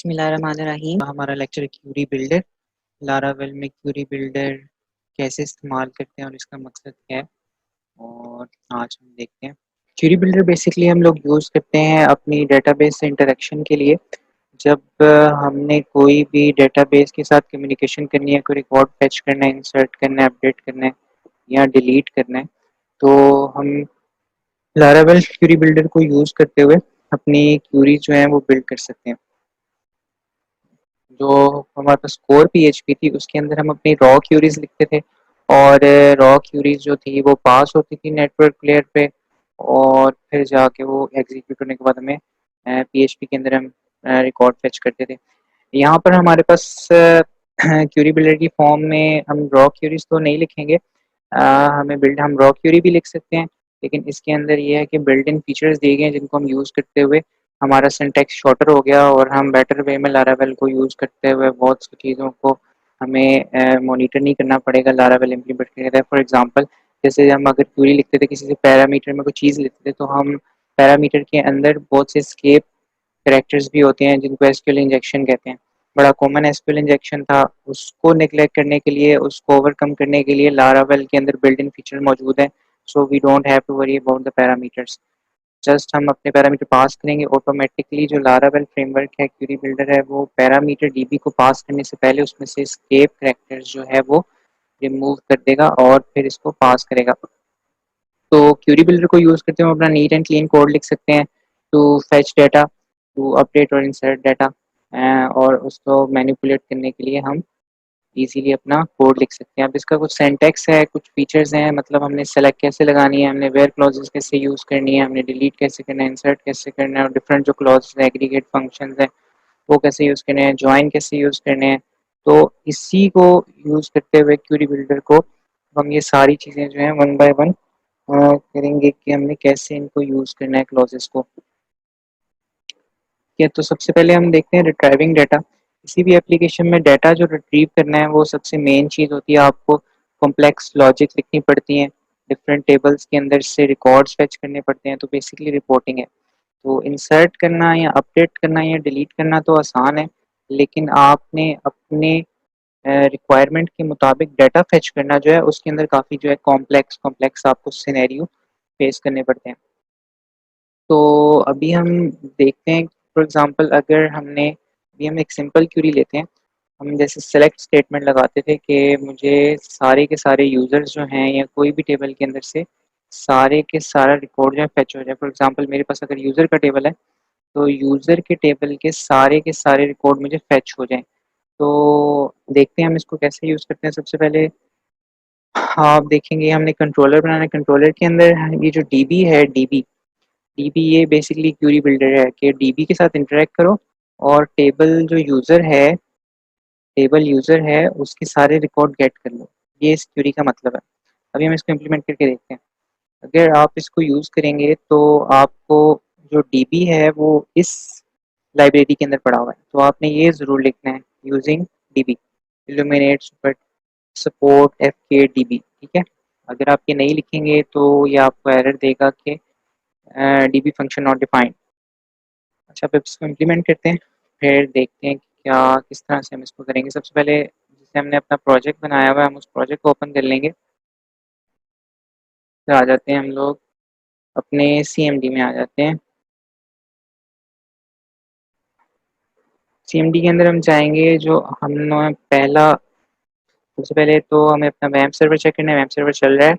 बिस्मिल्लाहिर्रहमानिर्रहीम। हमारा lecture Curie builder, Laravel में क्यूरी बिल्डर कैसे इस्तेमाल करते हैं और इसका मकसद क्या है, और आज हम देखते हैं। क्यूरी बिल्डर बेसिकली हम लोग यूज़ करते हैं अपनी डेटाबेस से इंटरेक्शन के लिए। जब हमने कोई भी डेटाबेस के साथ कम्युनिकेशन करनी है, कोई रिकॉर्ड फेच करना है, इंसर्ट करना है, अपडेट करना है या डिलीट करना है, तो हम लारावेल क्यूरी बिल्डर को यूज़ करते हुए अपनी क्यूरी जो है वो बिल्ड कर सकते हैं। जो हमारे पास कोर पीएचपी थी उसके अंदर हम अपनी रॉ क्यूरीज लिखते थे, और रॉ क्यूरीज जो थी वो पास होती थी नेटवर्क लेयर पे, और फिर जाके वो एग्जीक्यूट होने के बाद हमें पीएचपी के अंदर हम रिकॉर्ड फेच करते थे। यहाँ पर हमारे पास क्यूरी बिल्डर की फॉर्म में हम रॉ क्यूरीज तो नहीं लिखेंगे। हमें बिल्ड हम रॉ क्यूरी भी लिख सकते हैं, लेकिन इसके अंदर ये है कि बिल्ड इन फीचर्स दिए गए हैं जिनको हम यूज़ करते हुए हमारा सिंटैक्स शॉर्टर हो गया, और हम बेटर वे में लारावेल को यूज़ करते हुए बहुत सी चीज़ों को हमें मॉनिटर नहीं करना पड़ेगा लारावेल इम्प्लीमेंट करने। फॉर एग्जांपल, जैसे हम अगर क्यूरी लिखते थे किसी से पैरामीटर में कोई चीज़ लिखते थे, तो हम पैरामीटर के अंदर बहुत से स्केप कैरेक्टर्स भी होते हैं जिनको एसक्यूएल इंजेक्शन कहते हैं। बड़ा कॉमन एसक्यूएल इंजेक्शन था, उसको नेग्लेक्ट करने के लिए, उसको ओवरकम करने के लिए लारावेल के अंदर बिल्ट इन फीचर मौजूद है। So we don't have to worry about the parameters. Just हम अपने पैरामीटर पास करेंगे ऑटोमेटिकली। जो लारावेल फ्रेमवर्क है, क्यूरी बिल्डर है, वो पैरामीटर डीबी को पास करने से पहले उसमें से स्केप कैरेक्टर्स जो है वो रिमूव कर देगा और फिर इसको पास करेगा। तो क्यूरी बिल्डर को यूज़ करते हुए अपना नीट एंड क्लीन कोड लिख सकते हैं to fetch data, to update और इंसर्ट डाटा, और उसको मैनिपुलेट करने के लिए हम इजीली अपना कोड लिख सकते हैं। अब इसका कुछ सिंटैक्स है, कुछ फीचर्स हैं, मतलब हमने सेलेक्ट कैसे लगानी है, हमने वेयर क्लॉजेस कैसे यूज़ करनी है, हमने डिलीट कैसे करना है, इंसर्ट कैसे करना है, और डिफरेंट जो क्लॉजेस हैं, एग्रीगेट फंक्शंस हैं, वो कैसे यूज़ करने हैं, ज्वाइन कैसे यूज़ करने हैं। तो इसी को यूज़ करते हुए क्यूरी बिल्डर को हम ये सारी चीज़ें जो हैं वन बाय वन करेंगे कि हमने कैसे इनको यूज़ करना है क्लॉजेस को। ठीक है, तो सबसे पहले हम देखते हैं रिट्राइविंग डाटा। किसी भी एप्लीकेशन में डाटा जो रिट्रीव करना है वो सबसे मेन चीज़ होती है। आपको कॉम्प्लेक्स लॉजिक लिखनी पड़ती हैं, डिफरेंट टेबल्स के अंदर से रिकॉर्ड्स फेच करने पड़ते हैं, तो बेसिकली रिपोर्टिंग है। तो इंसर्ट करना या अपडेट करना या डिलीट करना तो आसान है, लेकिन आपने अपने रिक्वायरमेंट के मुताबिक डाटा फेच करना जो है उसके अंदर काफ़ी जो है कॉम्प्लेक्स कॉम्प्लेक्स आपको सिनेरियो फेस करने पड़ते हैं। तो अभी हम देखते हैं, फॉर एग्जांपल अगर हमने अभी हम एक सिंपल क्यूरी लेते हैं। हम जैसे सेलेक्ट स्टेटमेंट लगाते थे कि मुझे सारे के सारे यूज़र्स जो हैं या कोई भी टेबल के अंदर से सारे के सारा रिकॉर्ड जो है फेच हो जाए। फॉर एग्जांपल मेरे पास अगर यूज़र का टेबल है, तो यूज़र के टेबल के सारे रिकॉर्ड मुझे फेच हो जाएं। तो देखते हैं हम इसको कैसे यूज़ करते हैं। सबसे पहले आप देखेंगे हमने कंट्रोलर बनाना है। कंट्रोलर के अंदर ये जो डीबी है, डीबी डीबी ये बेसिकली क्यूरी बिल्डर है कि डीबी के साथ इंटरेक्ट करो और टेबल यूज़र है उसके सारे रिकॉर्ड गेट कर लो। ये इस क्यूरी का मतलब है। अभी हम इसको इम्प्लीमेंट करके देखते हैं। अगर आप इसको यूज़ करेंगे तो आपको जो डीबी है वो इस लाइब्रेरी के अंदर पड़ा हुआ है, तो आपने ये ज़रूर लिखना है, using dB illuminate super support F के डीबी। ठीक है, अगर आप ये नहीं लिखेंगे तो ये आपको एरर देगा कि डीबी फंक्शन नॉट डिफाइंड। अच्छा, अब इसको इम्प्लीमेंट करते हैं, फिर देखते हैं कि क्या किस तरह से हम इसको करेंगे। सबसे पहले जैसे हमने अपना प्रोजेक्ट बनाया हुआ है, हम उस प्रोजेक्ट को ओपन कर लेंगे। फिर आ जाते हैं हम लोग अपने सीएमडी में आ जाते हैं। सीएमडी के अंदर हम जाएंगे, जो हमने पहला सबसे पहले तो हमें अपना वेब सर्वर चेक करना है, वेब सर्वर चल रहा है।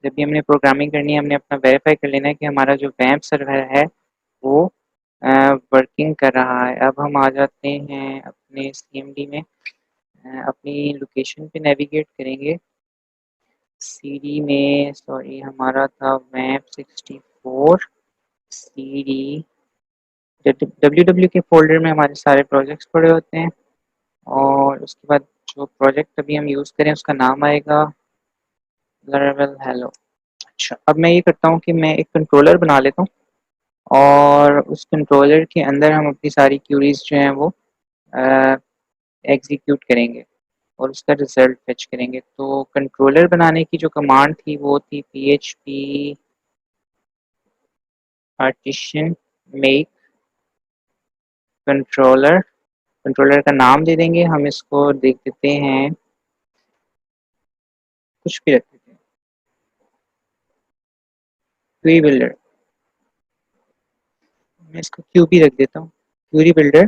जब भी हमने प्रोग्रामिंग करनी है, हमने अपना वेरीफाई कर लेना है कि हमारा जो वेब सर्वर है वो वर्किंग कर रहा है। अब हम आ जाते हैं अपने सीएमडी में, अपनी लोकेशन पे नेविगेट करेंगे। सीडी में, सॉरी, हमारा था मैप 64। सीडी डब्ल्यू डब्ल्यू के फोल्डर में हमारे सारे प्रोजेक्ट्स पड़े होते हैं, और उसके बाद जो प्रोजेक्ट अभी हम यूज़ करें उसका नाम आएगा लरावेल हेलो। अच्छा, अब मैं ये करता हूँ कि मैं एक कंट्रोलर बना लेता हूँ, और उस कंट्रोलर के अंदर हम अपनी सारी क्यूरीज जो हैं वो एग्जीक्यूट करेंगे और उसका रिजल्ट फेच करेंगे। तो कंट्रोलर बनाने की जो कमांड थी वो थी php partition make controller controller का नाम दे देंगे, हम इसको देख देते हैं, कुछ भी रख देते हैं, क्यूरी बिल्डर। मैं इसको क्यूबी रख देता हूँ, क्यूरी बिल्डर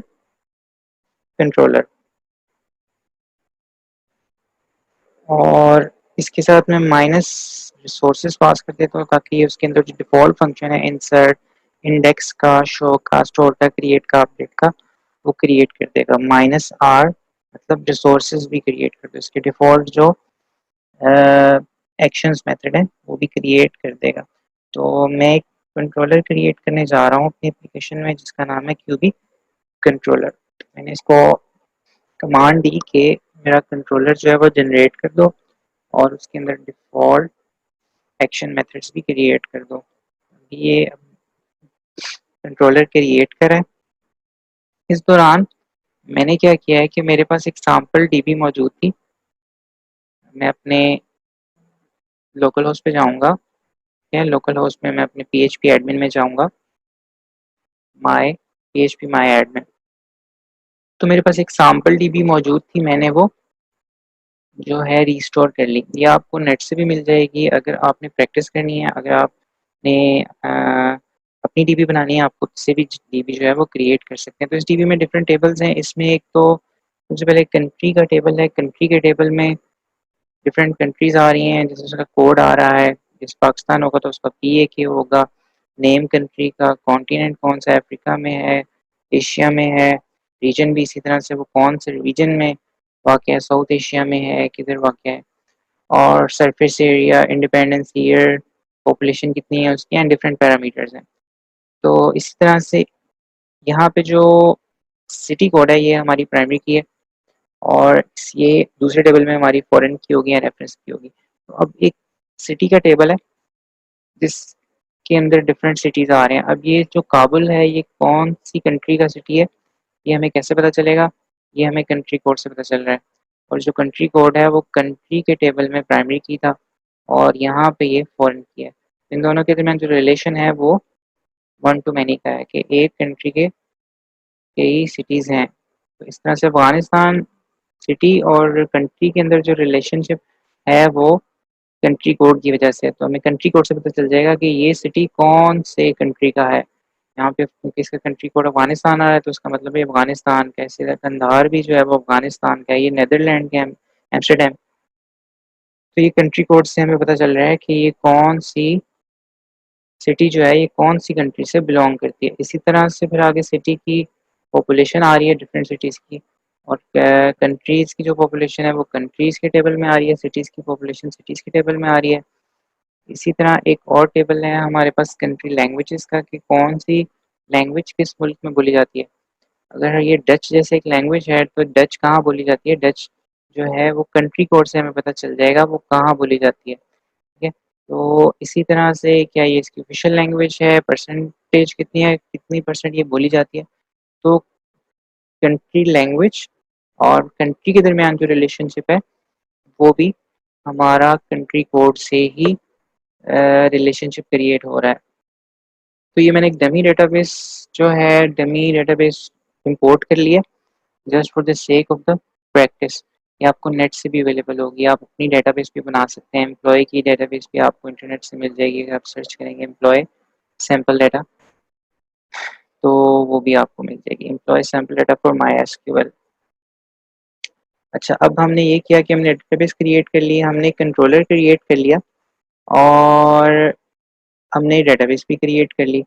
कंट्रोलर। और इसके साथ मैं माइनस रिसोर्सेज पास कर देता हूँ ताकि उसके अंदर जो डिफ़ॉल्ट फंक्शन है इंसर्ट, इंडेक्स का, शो का, स्टोर का, क्रिएट का, अपडेट का, वो क्रिएट कर देगा। माइनस आर मतलब रिसोर्सेज भी क्रिएट कर दो, इसके डिफ़ॉल्ट जो एक्शंस मेथड है वो भी क्रिएट कर देगा। तो मैं एक कंट्रोलर क्रिएट करने जा रहा हूँ अपनी एप्लीकेशन में जिसका नाम है क्यूबी कंट्रोलर। मैंने इसको कमांड दी कि मेरा कंट्रोलर जो है वो जनरेट कर दो और उसके अंदर डिफ़ॉल्ट एक्शन मेथड्स भी क्रिएट कर दो। ये कंट्रोलर क्रिएट करा है। इस दौरान मैंने क्या किया है कि मेरे पास एक सैम्पल डीबी मौजूद थी। मैं अपने लोकल होस्ट पे जाऊंगा, या लोकल होस्ट में मैं अपने पीएचपी एडमिन में जाऊंगा, माय पीएचपी माय एडमिन। तो मेरे पास एक सैम्पल डीबी मौजूद थी, मैंने वो जो है रिस्टोर कर ली। ये आपको नेट से भी मिल जाएगी अगर आपने प्रैक्टिस करनी है। अगर आपने अपनी डीबी बनानी है, आप खुद से भी डीबी जो है वो क्रिएट कर सकते हैं। तो इस डीबी में डिफरेंट टेबल्स हैं। इसमें एक तो सबसे पहले कंट्री का टेबल है। कंट्री के टेबल में डिफरेंट कंट्रीज आ रही हैं, जैसे उसका कोड आ रहा है। जिस पाकिस्तान होगा तो उसका PAK होगा। नेम कंट्री का, कॉन्टिनेंट कौन सा, अफ्रीका में है, एशिया में है, रीजन भी इसी तरह से वो कौन से रीजन में वाक़ है, साउथ एशिया में है, किधर वाक़ है, और surface area, independence year, population कितनी है उसकी, एंड डिफरेंट पैरामीटर्स हैं। तो इसी तरह से यहाँ पे जो सिटी कोड है ये हमारी प्राइमरी की है, और ये दूसरे टेबल में हमारी फॉरेन की होगी या रेफरेंस की होगी। तो अब एक सिटी का टेबल है जिसके अंदर डिफरेंट सिटीज़ आ रहे हैं। अब ये जो काबुल है ये कौन सी कंट्री का सिटी है, ये हमें कैसे पता चलेगा? ये हमें कंट्री कोड से पता चल रहा है। और जो कंट्री कोड है वो कंट्री के टेबल में प्राइमरी की था और यहाँ पे ये फॉरेन की है। इन दोनों के दरमियान जो रिलेशन है वो वन टू मैनी का है कि एक कंट्री के कई सिटीज़ हैं। तो इस तरह से अफ़गानिस्तान सिटी और कंट्री के अंदर जो रिलेशनशिप है वो कंट्री कोड की वजह से। तो हमें कंट्री कोड से पता चल जाएगा कि ये सिटी कौन से कंट्री का है। यहाँ पे क्योंकि इसका कंट्री कोड अफ़गानिस्तान आ रहा है तो उसका मतलब है अफ़गानिस्तान का है। इसी तरह कंधार भी जो है वो अफ़गानिस्तान का है। ये नीदरलैंड के एम्स्टर्डम। तो ये कंट्री कोड से हमें पता चल रहा है कि ये कौन सी सिटी जो है ये कौन सी कंट्री से बिलोंग करती है। इसी तरह से फिर आगे सिटी की पॉपुलेशन आ रही है डिफरेंट सिटीज़ की, और कंट्रीज़ की जो पॉपुलेशन है वो कंट्रीज़ के टेबल में आ रही है, सिटीज़ की पॉपुलेशन सिटीज़ के टेबल में आ रही है। इसी तरह एक और टेबल है हमारे पास कंट्री लैंग्वेजेस का कि कौन सी लैंग्वेज किस मुल्क में बोली जाती है। अगर ये डच जैसे एक लैंग्वेज है तो डच कहाँ बोली जाती है, डच जो है वो कंट्री कोड से हमें पता चल जाएगा वो कहाँ बोली जाती है। ठीक है, तो इसी तरह से क्या ये इसकी ऑफिशियल लैंग्वेज है, परसेंटेज कितनी है, कितनी परसेंट ये बोली जाती है। तो कंट्री लैंग्वेज और कंट्री के दरमियान जो रिलेशनशिप है वो भी हमारा कंट्री कोड से ही रिलेशनशिप क्रिएट हो रहा है। तो ये मैंने एक डमी डेटाबेस जो है डमी डेटाबेस इंपोर्ट कर लिया just for the sake of the practice. ये आपको नेट से भी अवेलेबल होगी, आप अपनी डेटाबेस भी बना सकते हैं। एम्प्लॉय की डेटाबेस भी आपको इंटरनेट से मिल जाएगी। अगर आप सर्च करेंगे एम्प्लॉय सैम्पल डाटा तो वो भी आपको मिल जाएगी, employ sample data for MySQL. अच्छा, अब हमने ये किया कि हमने डेटाबेस क्रिएट कर लिया, हमने कंट्रोलर क्रिएट कर लिया और हमने डेटाबेस भी क्रिएट कर ली।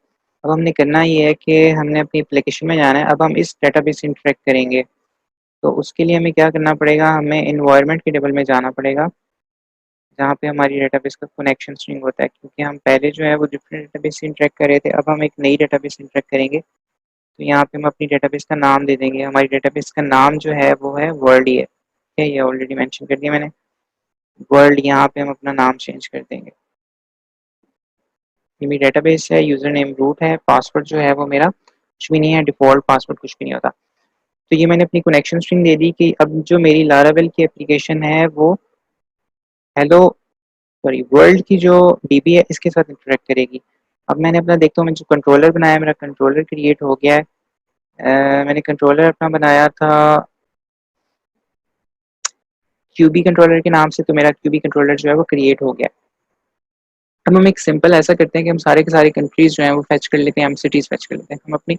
अब हमने करना ये है कि हमने अपनी एप्लीकेशन में जाना है। अब हम इस डेटाबेस से इंटरेक्ट करेंगे तो उसके लिए हमें क्या करना पड़ेगा, हमें एनवायरनमेंट के टेबल में जाना पड़ेगा जहाँ पे हमारी डेटाबेस का कनेक्शन स्ट्रिंग होता है। क्योंकि हम पहले जो है वो डिफरेंट डेटाबेस से इंटरेक्ट कर रहे थे, अब हम एक नई डेटाबेस से इंटरेक्ट करेंगे। तो यहाँ पे हम अपनी डेटाबेस का नाम दे देंगे। हमारी डेटाबेस का नाम जो है वो है वर्ल्ड ही है। ठीक है, ये ऑलरेडी मेंशन कर दिया मैंने, वर्ल्ड। यहाँ पे हम अपना नाम चेंज कर देंगे। ये मेरी डेटाबेस है, यूज़र नेम रूट है, पासवर्ड जो है वो मेरा कुछ भी नहीं है, डिफ़ॉल्ट पासवर्ड कुछ भी नहीं होता। तो ये मैंने अपनी कनेक्शन स्ट्रिंग दे दी कि अब जो मेरी लारावेल की एप्लीकेशन है वो हेलो सॉरी वर्ल्ड की जो डीबी है इसके साथ इंटरेक्ट करेगी। अब मैंने अपना देखता हूँ, मैं जो कंट्रोलर बनाया है मेरा कंट्रोलर क्रिएट हो गया है। मैंने कंट्रोलर अपना बनाया था क्यूबी कंट्रोलर के नाम से, तो मेरा क्यूबी कंट्रोलर जो है वो क्रिएट हो गया। अब हम एक सिंपल ऐसा करते हैं कि हम सारे के सारे कंट्रीज जो हैं वो फेच कर लेते हैं, हम सिटीज फेच कर लेते हैं, हम अपनी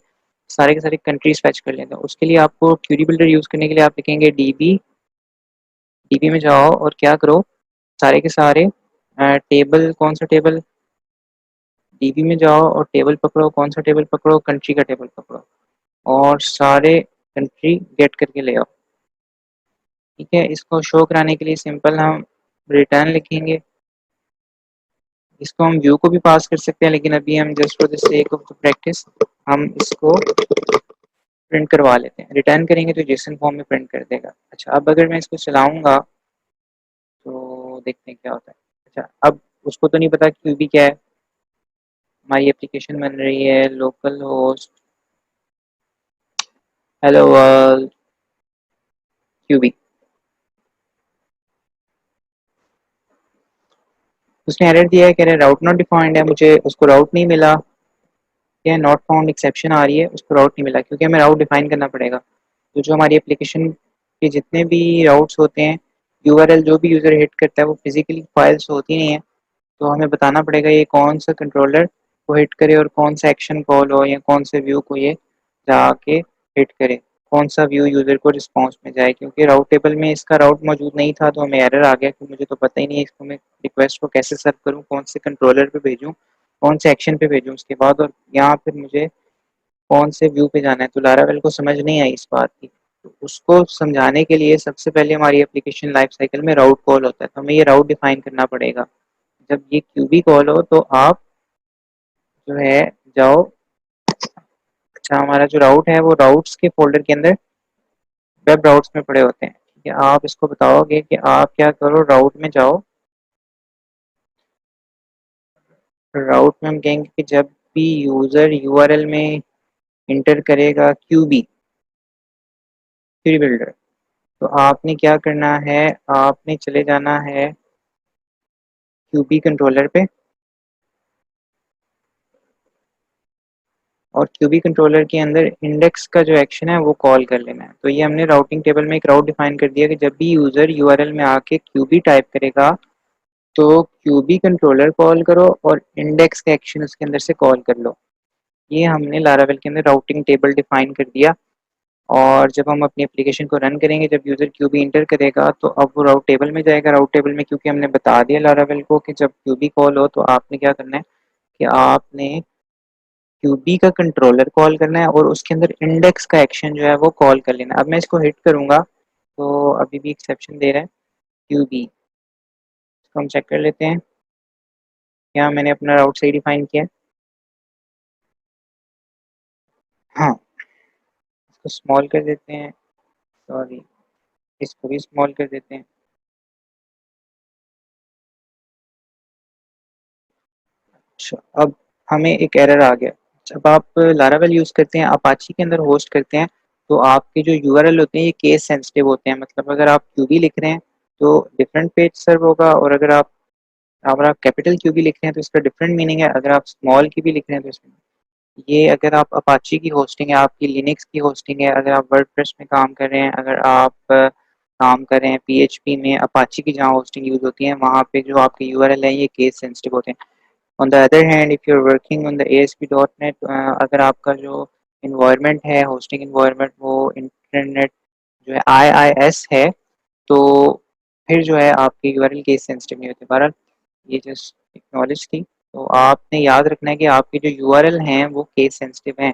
सारे के सारे कंट्रीज फेच कर लेते हैं। उसके लिए आपको क्यूरी बिल्डर यूज़ करने के लिए आप लिखेंगे डीबी, डीबी में जाओ और क्या करो, सारे के सारे टेबल, कौन सा टेबल, डीबी में जाओ और टेबल पकड़ो, कौन सा टेबल पकड़ो, कंट्री का टेबल पकड़ो और सारे कंट्री गेट करके ले आओ। ठीक है, इसको शो कराने के लिए सिंपल हम रिटर्न लिखेंगे। इसको हम व्यू को भी पास कर सकते हैं, लेकिन अभी हम just for the sake of the practice हम इसको प्रिंट करवा लेते हैं। रिटर्न करेंगे तो जेसन फॉर्म में प्रिंट कर देगा। अच्छा, अब अगर मैं इसको चलाऊंगा तो देखते हैं क्या होता है। अच्छा, अब उसको तो नहीं पता क्यूबी क्या है। हमारी एप्लीकेशन बन रही है लोकल होस्ट हेलो वर्ल्ड क्यूबी। उसने एरर दिया है, कह रहे राउट नॉट डिफाइंड है, मुझे उसको राउट नहीं मिला। क्या नॉट फाउंड एक्सेप्शन आ रही है, उसको राउट नहीं मिला क्योंकि हमें राउट डिफाइन करना पड़ेगा। तो जो हमारी एप्लीकेशन के जितने भी राउट्स होते हैं, यूआरएल जो भी यूज़र हिट करता है वो फिजिकली फाइल्स होती नहीं है, तो हमें बताना पड़ेगा ये कौन सा कंट्रोलर को हिट करे और कौन सा एक्शन कॉल हो या कौन से व्यू को ये जाके हिट करे, कौन सा व्यू यूज़र को रिस्पॉन्स में जाए। क्योंकि राउट टेबल में इसका राउट मौजूद नहीं था तो हमें एरर आ गया कि मुझे तो पता ही नहीं है इसको मैं रिक्वेस्ट को कैसे सर्व करूँ, कौन से कंट्रोलर पे भेजूँ, कौन से एक्शन पे भेजूँ उसके बाद, और यहाँ फिर मुझे कौन से व्यू पे जाना है। तो लारावेल को समझ नहीं आई इस बात की। तो उसको समझाने के लिए सबसे पहले हमारी एप्लीकेशन लाइफ साइकिल में राउट कॉल होता है, तो हमें ये राउट डिफाइन करना पड़ेगा। जब ये क्यूबी कॉल हो तो आप जो है जाओ। अच्छा, हमारा जो राउट है वो राउट्स के फोल्डर के अंदर वेब राउट्स में पड़े होते हैं। ठीक है, आप इसको बताओगे कि आप क्या करो, राउट में जाओ। राउट में हम कहेंगे कि जब भी यूजर यूआरएल में इंटर करेगा क्यूबी क्यूरी बिल्डर, तो आपने क्या करना है, आपने चले जाना है क्यूबी कंट्रोलर पे और क्यूबी कंट्रोलर के अंदर इंडेक्स का जो एक्शन है वो कॉल कर लेना है। तो ये हमने राउटिंग टेबल में एक राउट डिफाइन कर दिया कि जब भी यूजर यूआरएल में आके क्यूबी टाइप करेगा तो क्यूबी कंट्रोलर कॉल करो और इंडेक्स का एक्शन उसके अंदर से कॉल कर लो। ये हमने लारावेल के अंदर राउटिंग टेबल डिफाइन कर दिया। और जब हम अपनी एप्लीकेशन को रन करेंगे, जब यूजर क्यूबी इंटर करेगा तो अब वो राउट टेबल में जाएगा। राउट टेबल में क्योंकि हमने बता दिया लारावेल को कि जब क्यूबी कॉल हो तो आपने क्या करना है कि आपने क्यूबी का कंट्रोलर कॉल करना है और उसके अंदर इंडेक्स का एक्शन जो है वो कॉल कर लेना है। अब मैं इसको हिट करूंगा तो अभी भी एक्सेप्शन दे रहा है क्यूबी। इसको हम चेक कर लेते हैं क्या मैंने अपना राउट सही डिफाइन किया है। हाँ, इसको स्मॉल कर देते हैं, सॉरी इसको भी स्मॉल कर देते हैं। अच्छा, अब हमें एक एरर आ गया। जब आप लारावेल यूज़ करते हैं, अपाची के अंदर होस्ट करते हैं, तो आपके जो यूआरएल होते हैं ये केस सेंसिटिव होते हैं। मतलब अगर आप क्यूबी लिख रहे हैं तो डिफरेंट पेज सर्व होगा, और अगर आप कैपिटल क्यूबी लिख रहे हैं तो इसका डिफरेंट मीनिंग है। अगर आप स्मॉल क्यूबी लिख रहे हैं तो इसमें ये, अगर आप अपाची की होस्टिंग है, आपकी लिनक्स की होस्टिंग है, अगर आप वर्डप्रेस में काम कर रहे हैं, अगर आप काम कर रहे हैं पीएचपी में, अपाची की जहाँ होस्टिंग यूज़ होती है वहाँ पे जो आपके यूआरएल है ये केस सेंसिटिव होते हैं। On the other hand if you are working on the ASP.NET, अगर आपका जो इन्वायरमेंट है, होस्टिंग इन्वायरमेंट, वो इंटरनेट जो है IIS है, तो फिर जो है आपके यूआरएल केस सेंसिटिव नहीं होते। बहरहाल ये जस्ट एक नॉलेज थी। तो आपने याद रखना है कि आपके जो यूआरएल हैं वो केस सेंसिटिव हैं।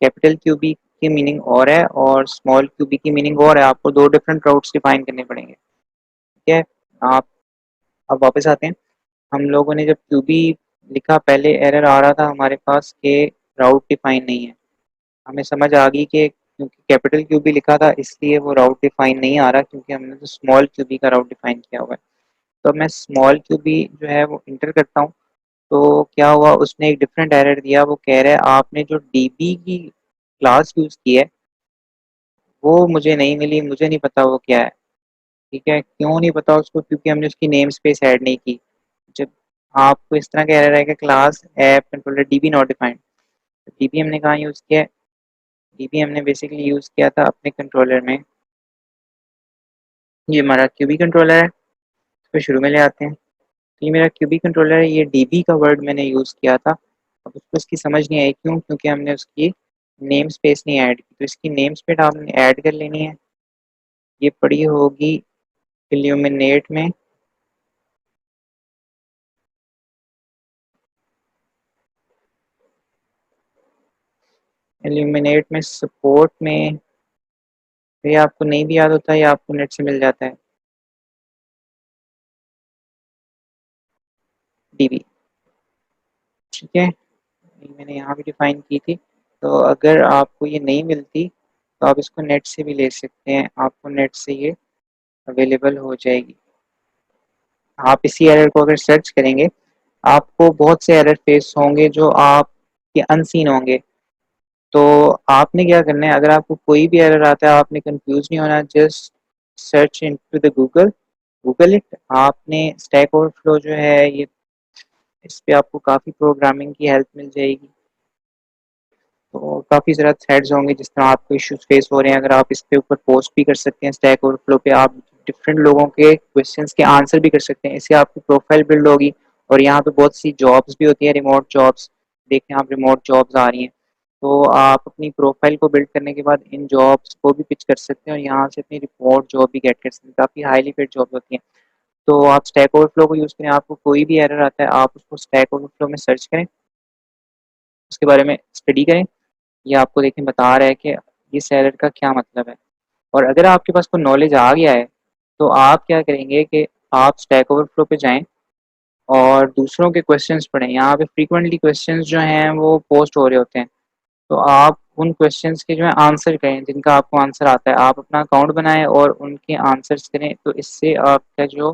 कैपिटल क्यूबी की मीनिंग और है और स्मॉल क्यूबी की मीनिंग और है। आपको दो डिफरेंट राउट्स डिफाइन करने पड़ेंगे। ठीक है, आप अब वापस आते हैं। हम लोगों ने जब क्यूबी लिखा, पहले एरर आ रहा था हमारे पास कि राउट डिफाइन नहीं है। हमें समझ आ गई कि क्योंकि कैपिटल क्यूबी लिखा था इसलिए वो राउट डिफाइन नहीं आ रहा, क्योंकि हमने तो स्मॉल क्यूबी का राउट डिफाइन किया हुआ है। तो अब मैं स्मॉल क्यूबी जो है वो इंटर करता हूँ, तो क्या हुआ, उसने एक डिफरेंट एरर दिया। वो कह रहा है आपने जो डीबी की क्लास यूज़ की है वो मुझे नहीं मिली, मुझे नहीं पता वो क्या है। ठीक है, क्यों नहीं पता उसको, क्योंकि हमने उसकी नेम स्पेस ऐड नहीं की। जब आपको इस तरह का एरर है कि class app controller dB not defined, dB हमने कहाँ यूज़ किया है, DB हमने बेसिकली यूज़ किया था अपने कंट्रोलर में। ये हमारा क्यूबी कंट्रोलर है, इसको शुरू में ले आते हैं। तो ये मेरा क्यूबी कंट्रोलर है, ये DB का वर्ड मैंने यूज़ किया था। अब उसको इसकी समझ नहीं आई, क्यों? क्योंकि हमने उसकी नेम स्पेस नहीं ऐड की। तो इसकी नेम स्पेस आपने ऐड कर लेनी है। ये पड़ी होगी इल्यूमिनेट में। इल्यूमिनेट में सपोर्ट में, ये आपको नहीं भी याद होता है या आपको नेट से मिल जाता है। DB, ठीक है, ये मैंने यहाँ भी डिफाइन की थी। तो अगर आपको ये नहीं मिलती तो आप इसको नेट से भी ले सकते हैं, आपको नेट से ये अवेलेबल हो जाएगी। आप इसी एरर को अगर सर्च करेंगे, आपको बहुत से एरर फेस होंगे जो आपके अनसीन होंगे। तो आपने क्या करना है, अगर आपको कोई भी एरर आता है, आपने कंफ्यूज नहीं होना, just search into the Google it. आपने स्टैक ओवरफ्लो जो है ये, इस पे आपको काफ़ी प्रोग्रामिंग की हेल्प मिल जाएगी। तो काफ़ी ज़्यादा थ्रेड्स होंगे जिस तरह आपको इश्यूज फेस हो रहे हैं, अगर आप इस पे ऊपर पोस्ट भी कर सकते हैं स्टैक ओवरफ्लो पे, आप डिफरेंट लोगों के क्वेश्चंस के आंसर भी कर सकते हैं, इससे आपकी प्रोफाइल बिल्ड होगी। और यहाँ पे बहुत सी जॉब्स भी होती हैं, रिमोट जॉब्स। देखें आप, रिमोट जॉब्स आ रही हैं, तो आप अपनी प्रोफाइल को बिल्ड करने के बाद इन जॉब्स को भी पिच कर सकते हैं और यहाँ से अपनी रिमोट जॉब भी गेट कर सकते हैं। काफ़ी हाईली पेड जॉब होती हैं। तो आप स्टैक ओवरफ्लो को यूज़ करें, आपको कोई भी एरर आता है आप उसको स्टैक ओवरफ्लो में सर्च करें, उसके बारे में स्टडी करें। ये आपको देखें बता रहा है कि इस एरर का क्या मतलब है। और अगर आपके पास कोई नॉलेज आ गया है तो आप क्या करेंगे कि आप स्टैक ओवरफ्लो पे जाएं और दूसरों के क्वेश्चंस पढ़ें। यहाँ पे फ्रीक्वेंटली क्वेश्चंस जो हैं वो पोस्ट हो रहे होते हैं, तो आप उन क्वेश्चंस के जो है आंसर करें, जिनका आपको आंसर आता है। आप अपना अकाउंट बनाएं और उनके आंसर्स करें, तो इससे आपका जो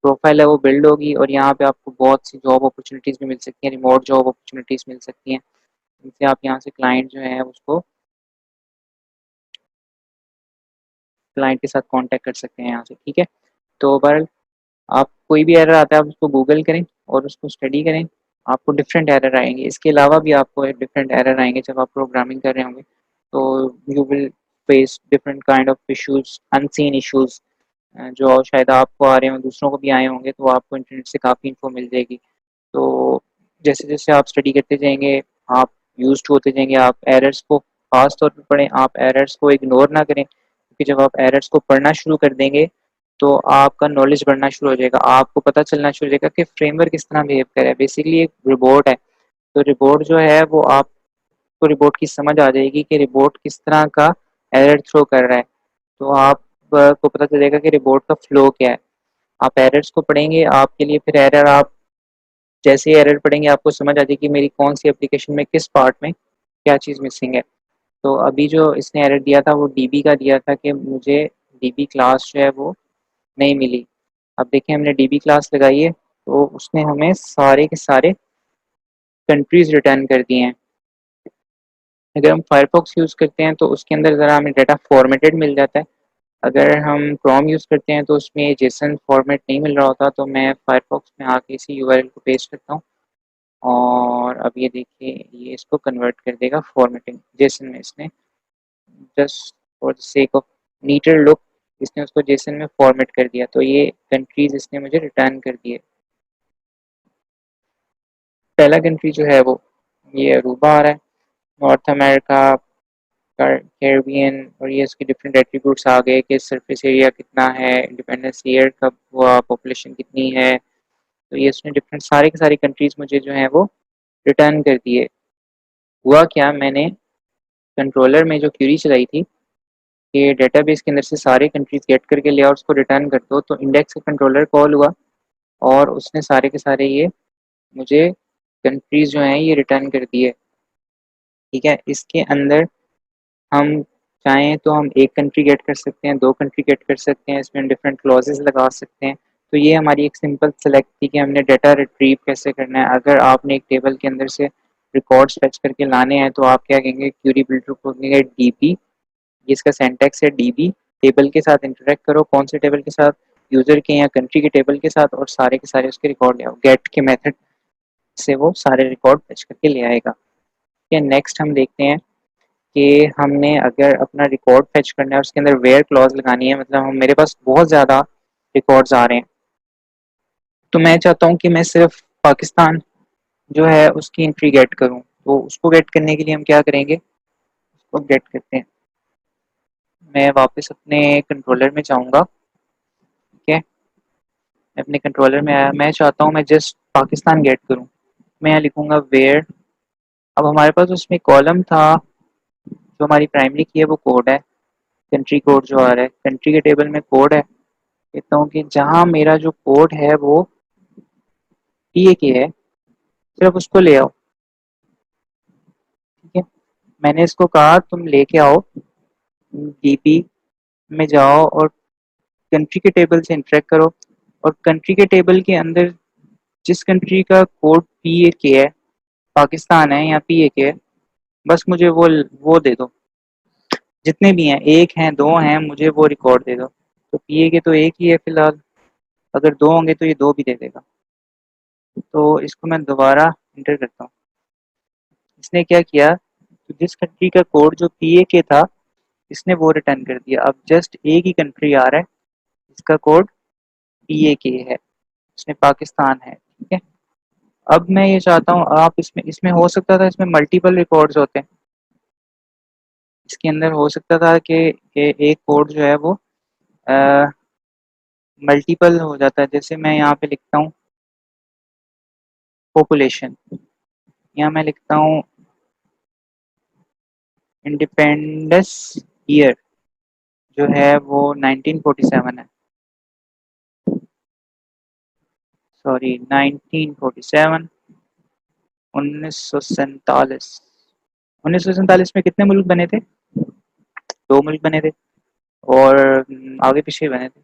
प्रोफाइल है वो बिल्ड होगी और यहाँ पे आपको बहुत सी जॉब अपॉर्चुनिटीज़ भी मिल सकती हैं, रिमोट जॉब अपॉर्चुनिटीज़ मिल सकती हैं, जिनसे आप यहाँ से क्लाइंट जो है उसको क्लाइंट के साथ कांटेक्ट कर सकते हैं यहाँ से, ठीक है। तो बहरहाल आप कोई भी एरर आता है आप उसको गूगल करें और उसको स्टडी करें, आपको डिफरेंट एरर आएंगे। इसके अलावा भी आपको डिफरेंट एरर आएंगे जब आप प्रोग्रामिंग कर रहे होंगे, तो you will face different kind of issues, unseen issues, जो शायद आपको आ रहे हों दूसरों को भी आए होंगे, तो आपको इंटरनेट से काफ़ी इन्फो मिल जाएगी। तो जैसे जैसे आप स्टडी करते जाएंगे, आप यूज्ड होते जाएंगे, आप एरर्स को खास तौर पे पढ़ें, आप एरर्स को इग्नोर ना करें, क्योंकि जब आप एरर्स को पढ़ना शुरू कर देंगे तो आपका नॉलेज बढ़ना शुरू हो जाएगा, आपको पता चलना शुरू हो जाएगा कि फ्रेमवर्क किस तरह बिहेव करे है। बेसिकली एक रिपोर्ट है, तो रिपोर्ट जो है वो आपको रिपोर्ट की समझ आ जाएगी कि रिपोर्ट किस तरह का एरर थ्रो कर रहा है। तो आप को पता चलेगा कि रिपोर्ट का फ्लो क्या है। आप एरर्स को पढ़ेंगे, आपके लिए फिर एरर, आप जैसे ही एरर पढ़ेंगे आपको समझ आ जाएगी कि मेरी कौन सी एप्लीकेशन में किस पार्ट में क्या चीज़ मिसिंग है। तो अभी जो इसने एरर दिया था वो DB का दिया था कि मुझे DB क्लास जो है वो नहीं मिली। अब देखिए हमने DB क्लास लगाई है तो उसने हमें सारे के सारे कंट्रीज रिटर्न कर दिए हैं। अगर हम फायरफॉक्स यूज़ करते हैं तो उसके अंदर ज़रा हमें डाटा फॉर्मेटेड मिल जाता है। अगर हम क्रोम यूज़ करते हैं तो उसमें जेसन फॉर्मेट नहीं मिल रहा होता, तो मैं फायरफॉक्स में आके इसी URL को पेस्ट करता हूँ और अब ये देखिए ये इसको कन्वर्ट कर देगा फॉर्मेटिंग जेसन में। इसने just for the sake of नीटर look इसने उसको जेसन में फॉर्मेट कर दिया, तो ये कंट्रीज इसने मुझे रिटर्न कर दिए। पहला कंट्री जो है वो ये अरूबा आ रहा है, नॉर्थ अमेरिका, कैरिबियन, और ये इसके डिफरेंट एट्रीब्यूट्स आ गए कि सरफेस एरिया कितना है, इंडिपेंडेंस ईयर कब हुआ, पॉपुलेशन कितनी है। तो ये उसने डिफरेंट सारे के सारी कंट्रीज मुझे जो है वो रिटर्न कर दिए। हुआ क्या, मैंने कंट्रोलर में जो क्यूरी चलाई थी कि डेटाबेस के अंदर से सारे कंट्रीज गेट करके ले और उसको रिटर्न कर दो, तो इंडेक्स का कंट्रोलर कॉल हुआ और उसने सारे के सारे ये मुझे कंट्रीज जो हैं ये रिटर्न कर दिए, ठीक है। इसके अंदर हम चाहें तो हम एक कंट्री गेट कर सकते हैं, दो कंट्री गेट कर सकते हैं, इसमें डिफरेंट क्लॉजेस लगा सकते हैं। तो ये हमारी एक सिंपल सेलेक्ट थी कि हमने डाटा रिट्रीव कैसे करना है। अगर आपने एक टेबल के अंदर से रिकॉर्ड्स फेच करके लाने हैं तो आप क्या कहेंगे, क्यूरी बिल्डर को कहेंगे DB, जिसका सिंटैक्स है DB, टेबल के साथ इंटरेक्ट करो, कौन से टेबल के साथ, यूजर के या कंट्री के टेबल के साथ, और सारे के सारे उसके रिकॉर्ड ले आओ। गेट के मेथड से वो सारे रिकॉर्ड फेच करके ले आएगा। ठीक है, नेक्स्ट हम देखते हैं कि हमने अगर अपना रिकॉर्ड फेच करना है उसके अंदर वेयर क्लॉज लगानी है, मतलब हम मेरे पास बहुत ज़्यादा रिकॉर्ड्स आ रहे हैं, तो मैं चाहता हूँ कि मैं सिर्फ पाकिस्तान जो है उसकी एंट्री गेट करूँ। तो उसको गेट करने के लिए हम क्या करेंगे, उसको गेट करते हैं। मैं वापस अपने कंट्रोलर में जाऊँगा, ठीक है। मैं अपने कंट्रोलर में आया, मैं चाहता हूँ मैं जस्ट पाकिस्तान गेट करूँ। मैं यहाँ लिखूँगा वेयर। अब हमारे पास उसमें कॉलम था, जो हमारी प्राइमरी की है वो कोड है, कंट्री कोड जो आ रहा है, कंट्री के टेबल में कोड है। कहता हूँ कि जहाँ मेरा जो कोड है वो पीए के है, सिर्फ उसको ले आओ, ठीक है। मैंने इसको कहा तुम लेके आओ, डीपी में जाओ और कंट्री के टेबल से इंटरेक्ट करो, और कंट्री के टेबल के अंदर जिस कंट्री का कोड पीए के है, पाकिस्तान है या पीए के है, बस मुझे वो दे दो। जितने भी हैं, एक हैं दो हैं, मुझे वो रिकॉर्ड दे दो। तो पीए के तो एक ही है फिलहाल, अगर दो होंगे तो ये दो भी दे देगा। तो इसको मैं दोबारा इंटर करता हूँ। इसने क्या किया, तो जिस कंट्री का कोड जो पीए के था, इसने वो रिटर्न कर दिया। अब जस्ट एक ही कंट्री आ रहा है जिसका कोड पीए के है, इसमें पाकिस्तान है, ठीक है। अब मैं ये चाहता हूँ, आप इसमें इसमें हो सकता था इसमें मल्टीपल रिकॉर्ड्स होते हैं, इसके अंदर हो सकता था कि एक कोड जो है वो मल्टीपल हो जाता है। जैसे मैं यहाँ पे लिखता हूँ पॉपुलेशन, यहाँ मैं लिखता हूँ इंडिपेंडेंस ईयर जो है वो 1947 है, सॉरी 1947, 1947। 1947 में कितने मुल्क बने थे, दो मुल्क बने थे, और आगे पीछे बने थे।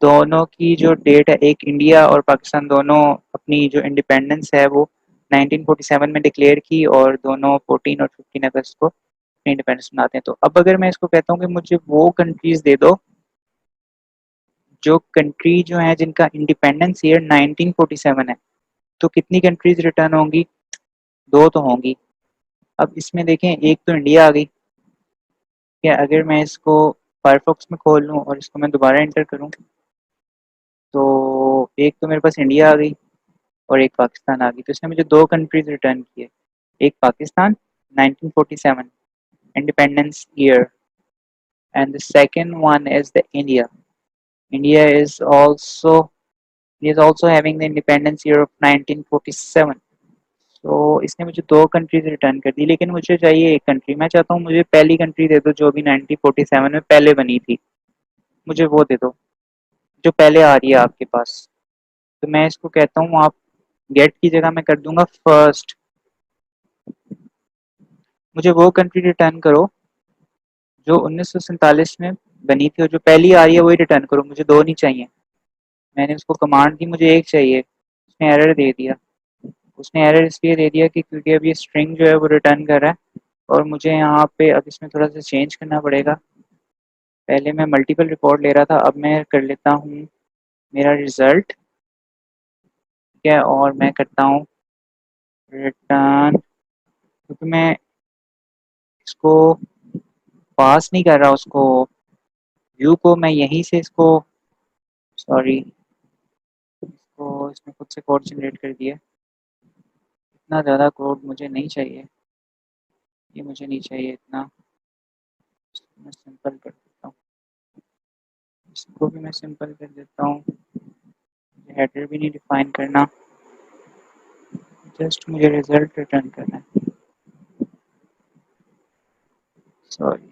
दोनों की जो डेट है, एक इंडिया और पाकिस्तान दोनों अपनी जो इंडिपेंडेंस है वो 1947 में डिक्लेयर की, और दोनों 14 और 15 अगस्त को इंडिपेंडेंस मनाते हैं। तो अब अगर मैं इसको कहता हूँ कि मुझे वो कंट्रीज दे दो जो कंट्री जो है जिनका इंडिपेंडेंस ईयर 1947 है, तो कितनी कंट्रीज रिटर्न होंगी, दो तो होंगी। अब इसमें देखें, एक तो इंडिया आ गई, क्या अगर मैं इसको फायरफॉक्स में खोल लूँ और इसको मैं दोबारा एंटर करूँ, तो एक तो मेरे पास इंडिया आ गई और एक पाकिस्तान आ गई। तो इसने मुझे दो कंट्रीज रिटर्न किए, एक Pakistan 1947 independence year, and the second one is the India. India is also having the independence year of 1947. तो इसने मुझे दो कंट्रीज रिटर्न कर दी, लेकिन मुझे चाहिए एक कंट्री। मैं चाहता हूँ मुझे पहली कंट्री दे दो जो भी 1947 में पहले बनी थी, मुझे वो दे दो जो पहले आ रही है आपके पास। तो मैं इसको कहता हूँ, आप गेट की जगह मैं कर दूंगा फर्स्ट, मुझे वो कंट्री रिटर्न करो जो 1947 में बनी थी, और जो पहली आ रही है वही रिटर्न करो, मुझे दो नहीं चाहिए। मैंने उसको कमांड दी, मुझे एक चाहिए, उसने एरर दे दिया। उसने एरर इसलिए दे दिया कि क्योंकि अब ये स्ट्रिंग जो है वो रिटर्न कर रहा है, और मुझे यहाँ पे अब इसमें थोड़ा सा चेंज करना पड़ेगा। पहले मैं मल्टीपल रिकॉर्ड ले रहा था, अब मैं कर लेता हूँ मेरा रिजल्ट, ठीक है, और मैं करता हूँ रिटर्न, क्योंकि मैं इसको पास नहीं कर रहा, उसको व्यू को मैं यहीं से इसको, सॉरी, इसको इसने खुद से कोड जनरेट कर दिया। इतना ज़्यादा कोड मुझे नहीं चाहिए, ये मुझे नहीं चाहिए इतना, मैं सिंपल कर देता हूँ, इसको भी मैं सिंपल कर देता हूँ, हेडर भी नहीं डिफाइन करना, जस्ट मुझे रिजल्ट रिटर्न करना है, सॉरी।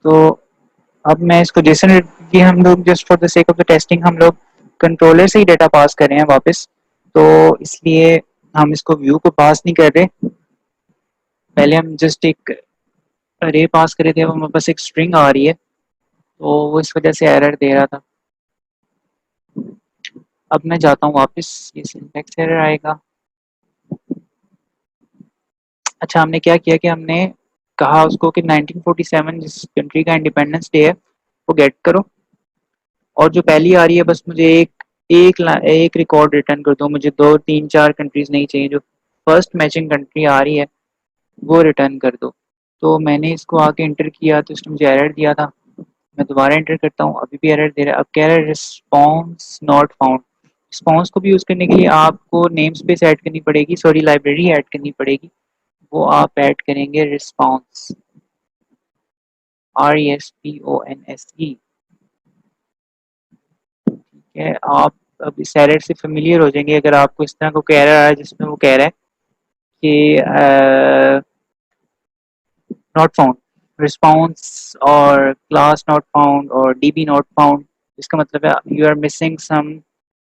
तो अब मैं इसको जैसे कि हम लोग just for the sake of the testing हम लोग कंट्रोलर से ही डेटा पास कर रहे हैं वापस, तो इसलिए हम इसको व्यू को पास नहीं कर रहे। पहले हम जस्ट एक अरे पास करे थे, अब हमारे पास एक स्ट्रिंग आ रही है, तो वो इस वजह से एरर दे रहा था। अब मैं जाता हूँ वापस, ये सिंटैक्स एरर आएगा। अच्छा, हमने क्या किया कि हमने कहा उसको कि 1947 जिस कंट्री का इंडिपेंडेंस डे है वो गेट करो, और जो पहली आ रही है बस मुझे एक रिकॉर्ड रिटर्न कर दो, मुझे दो तीन चार कंट्रीज नहीं चाहिए, जो फर्स्ट मैचिंग कंट्री आ रही है वो रिटर्न कर दो। तो मैंने इसको आके इंटर किया तो इसने मुझे एरर दिया था। मैं दोबारा एंटर करता हूँ, अभी भी एरर दे रहा है। अब कह रहा है रिस्पॉन्स नॉट फाउंड। रिस्पॉन्स को भी यूज़ करने के लिए आपको नेम स्पेस ऐड करनी पड़ेगी, सॉरी लाइब्रेरी ऐड करनी पड़ेगी। वो आप ऐड करेंगे रिस्पॉन्स, RESPONSE। ठीक है, आप अब इस एरर से फेमिलियर हो जाएंगे अगर आपको इस तरह को कह रहा है जिसमें वो कह रहा है कि नॉट फाउंड, रिस्पॉन्स और क्लास नॉट फाउंड और DB नॉट फाउंड। इसका मतलब है you are missing some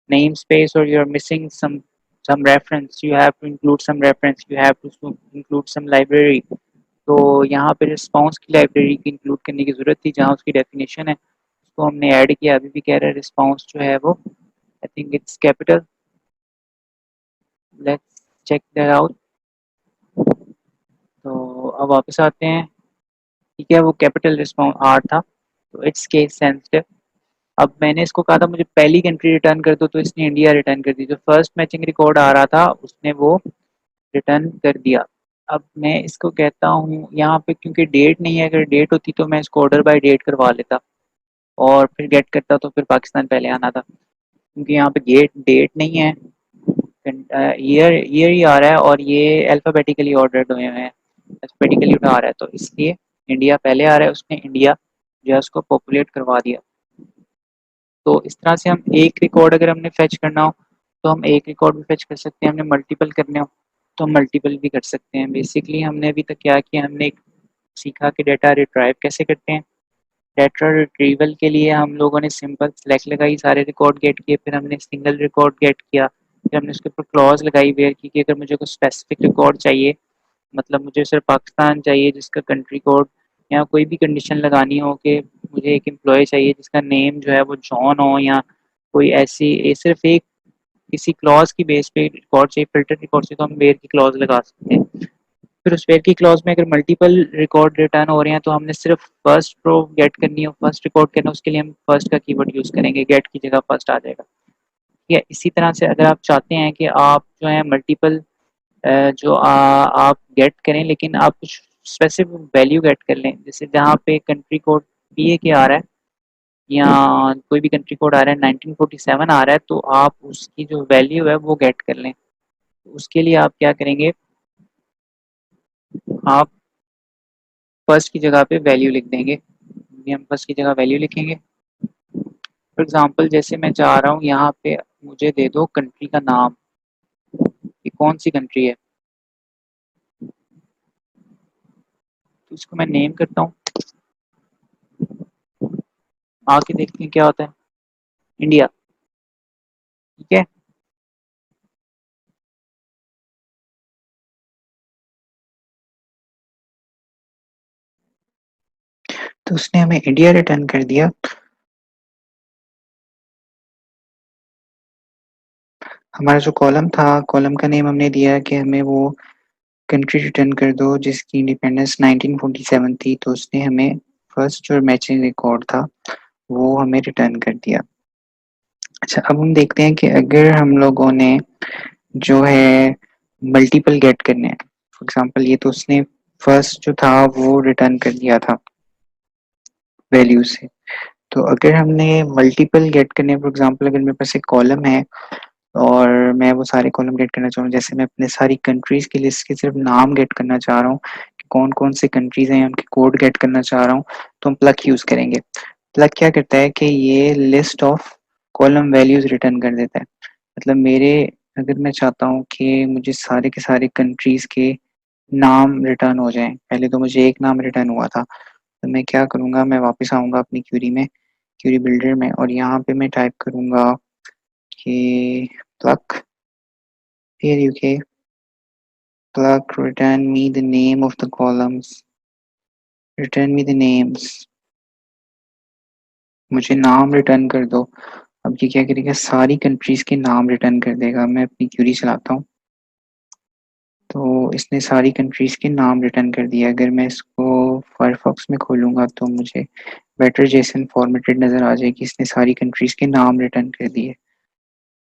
namespace or you're missing some reference, you have to include some reference, you have to include some library। तो यहाँ पे response की library की इंक्लूड करने की ज़रूरत थी जहाँ उसकी डेफिनेशन है, उसको हमने ऐड किया। अभी भी कह रहा है रिस्पॉन्स जो है वो I think it's capital, let's check that out. तो अब वापस आते हैं, ठीक है, वो कैपिटल रिस्पॉन्स आर था, तो इट्स केस सेंसिटिव। अब मैंने इसको कहा था मुझे पहली कंट्री रिटर्न कर दो, तो इसने इंडिया रिटर्न कर दी। जो फर्स्ट मैचिंग रिकॉर्ड आ रहा था उसने वो रिटर्न कर दिया। अब मैं इसको कहता हूँ यहाँ पे, क्योंकि डेट नहीं है, अगर डेट होती तो मैं इसको ऑर्डर बाय डेट करवा लेता और फिर गेट करता तो फिर पाकिस्तान पहले आना था। क्योंकि यहाँ पे गेट डेट नहीं है, ईयर ईयर ही आ रहा है और ये अल्फ़ाबेटिकली ऑर्डर्ड हुए हैं, अल्फ़ाबेटिकली उठा रहा है, तो इसलिए इंडिया पहले आ रहा है। उसने इंडिया जो है उसको पॉपुलेट करवा दिया। तो इस तरह से हम एक रिकॉर्ड अगर हमने फेच करना हो तो हम एक रिकॉर्ड भी फेच कर सकते हैं, हमने मल्टीपल करने हो तो हम मल्टीपल भी कर सकते हैं। बेसिकली हमने अभी तक क्या किया, हमने एक सीखा कि डेटा रिट्राइव कैसे करते हैं। डेटा रिट्रीवल के लिए हम लोगों ने सिंपल सेलेक्ट लगाई, सारे रिकॉर्ड गेट किए, फिर हमने सिंगल रिकॉर्ड गेट किया, फिर हमने उसके ऊपर क्लॉज लगाई वेयर की कि अगर मुझे कोई स्पेसिफिक रिकॉर्ड चाहिए, मतलब मुझे सिर्फ पाकिस्तान चाहिए जिसका कंट्री कोड, या कोई भी कंडीशन लगानी हो कि मुझे एक एम्प्लॉय चाहिए जिसका नेम जो है वो जॉन हो, या कोई ऐसी सिर्फ एक किसी क्लॉज की बेस पे रिकॉर्ड चाहिए, फिल्टर रिकॉर्ड से, तो हम वेयर की क्लॉज लगा सकते हैं। फिर उस वेयर की क्लॉज में अगर मल्टीपल रिकॉर्ड रिटर्न हो रहे हैं तो हमने सिर्फ फर्स्ट रो गेट करनी हो, फर्स्ट रिकॉर्ड करना, उसके लिए हम फर्स्ट का कीवर्ड यूज़ करेंगे, गेट की जगह फर्स्ट आ जाएगा। ठीक है, इसी तरह से अगर आप चाहते हैं कि आप जो है मल्टीपल जो आप गेट करें लेकिन आप कुछ स्पेसिफिक वैल्यू गेट कर लें, जैसे जहाँ पे कंट्री कोड PA के आ रहा है या कोई भी कंट्री कोड आ रहा है 1947 आ रहा है, तो आप उसकी जो वैल्यू है वो गेट कर लें। उसके लिए आप क्या करेंगे, आप फर्स्ट की जगह पे वैल्यू लिख देंगे। हम फर्स्ट की जगह वैल्यू लिखेंगे। फॉर एग्जांपल जैसे मैं चाह रहा हूँ यहाँ पे मुझे दे दो कंट्री का नाम, कि कौन सी कंट्री है, तो इसको मैं नेम करता हूँ, आके देखते हैं क्या होता है। इंडिया। ठीक है, तो उसने हमें इंडिया रिटर्न कर दिया। हमारा जो कॉलम था, कॉलम का नेम हमने दिया कि हमें वो कंट्री रिटर्न कर दो जिसकी इंडिपेंडेंस 1947 थी, तो उसने हमें फर्स्ट जो मैचिंग रिकॉर्ड था वो हमें रिटर्न कर दिया। अच्छा, अब हम देखते हैं कि अगर हम लोगों ने जो है मल्टीपल गेट करने हैं, फॉर एग्जांपल ये तो उसने फर्स्ट जो था वो रिटर्न कर दिया था वैल्यू से। तो अगर हमने मल्टीपल गेट करने, फॉर एग्जांपल अगर मेरे पास एक कॉलम है और मैं वो सारे कॉलम गेट करना चाह रहा हूँ, जैसे मैं अपने सारी कंट्रीज की लिस्ट के सिर्फ नाम गेट करना चाह रहा हूँ कि कौन कौन सी कंट्रीज हैं, उनके कोड गेट करना चाह रहा हूँ, तो हम प्लग यूज करेंगे। प्लग क्या करता है कि ये list of column values return कर देता है। मतलब मेरे, अगर मैं चाहता हूँ कि मुझे सारे के सारे कंट्रीज के नाम रिटर्न हो जाएं, पहले तो मुझे एक नाम रिटर्न हुआ था, तो मैं क्या करूँगा, मैं वापस आऊँगा अपनी क्यूरी में, क्यूरी बिल्डर में, और यहाँ पे मैं टाइप करूँगा कि plug, here UK, plug return me the name of the columns, return me the names, मुझे नाम रिटर्न कर दो। अब ये क्या करेगा, सारी कंट्रीज के नाम रिटर्न कर देगा। मैं अपनी क्यूरी चलाता हूँ तो इसने सारी कंट्रीज के नाम रिटर्न कर दिया। अगर मैं इसको फायरफॉक्स में खोलूंगा तो मुझे बेटर जेसन फॉर्मेटेड नज़र आ जाएगी, इसने सारी कंट्रीज के नाम रिटर्न कर दिए।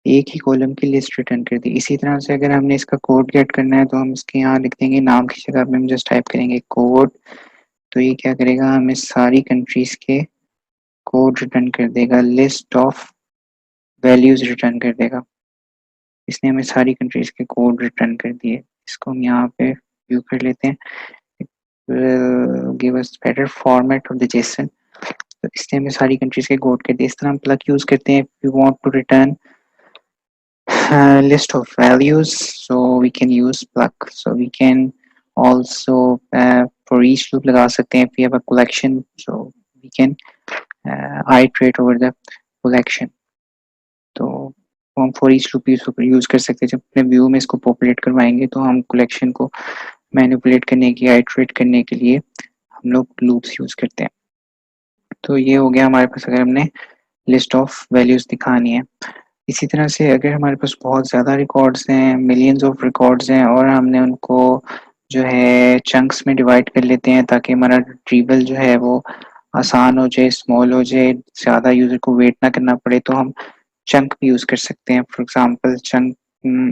एक ही कॉलम की लिस्ट रिटर्न कर दी। इसी तरह से अगर हमने इसका कोड गेट करना है तो हम इसके यहाँ लिख देंगे, नाम की जगह पे हम जस्ट टाइप करेंगे कोड। तो ये क्या करेगा, हमें सारी कंट्रीज के कोड रिटर्न कर देगा, लिस्ट ऑफ वैल्यूज रिटर्न कर देगा। इसने हमें सारी कंट्रीज के कोड रिटर्न कर दिए। इसको हम यहाँ पे व्यू कर लेते हैं। Give us better format of the Jason. तो इसने हमें सारी कंट्रीज के कोड कर दिए। इस तरह हम प्लग यूज करते हैं, if you want to return list of values, so we can use plug. So we can also for each loop लगा सकते हैं, if we have a collection, so we can iterate over the collection. तो हम for each loop use कर सकते हैं। जब अपने व्यू में इसको पॉपुलेट करवाएंगे तो हम कलेक्शन को मैनिपुलेट करने की, आइट्रेट करने के लिए हम लोग लूप्स यूज करते हैं। तो ये हो गया हमारे पास, अगर हमने लिस्ट ऑफ वैल्यूज दिखानी है। इसी तरह से अगर हमारे पास बहुत ज़्यादा रिकॉर्ड्स हैं, मिलियंस ऑफ रिकॉर्ड्स हैं, और हमने उनको जो है चंक्स में डिवाइड कर लेते हैं ताकि हमारा रिट्रीवल जो है वो आसान हो जाए, स्मॉल हो जाए, ज़्यादा यूज़र को वेट ना करना पड़े, तो हम चंक भी यूज़ कर सकते हैं। फॉर एग्जांपल चंक,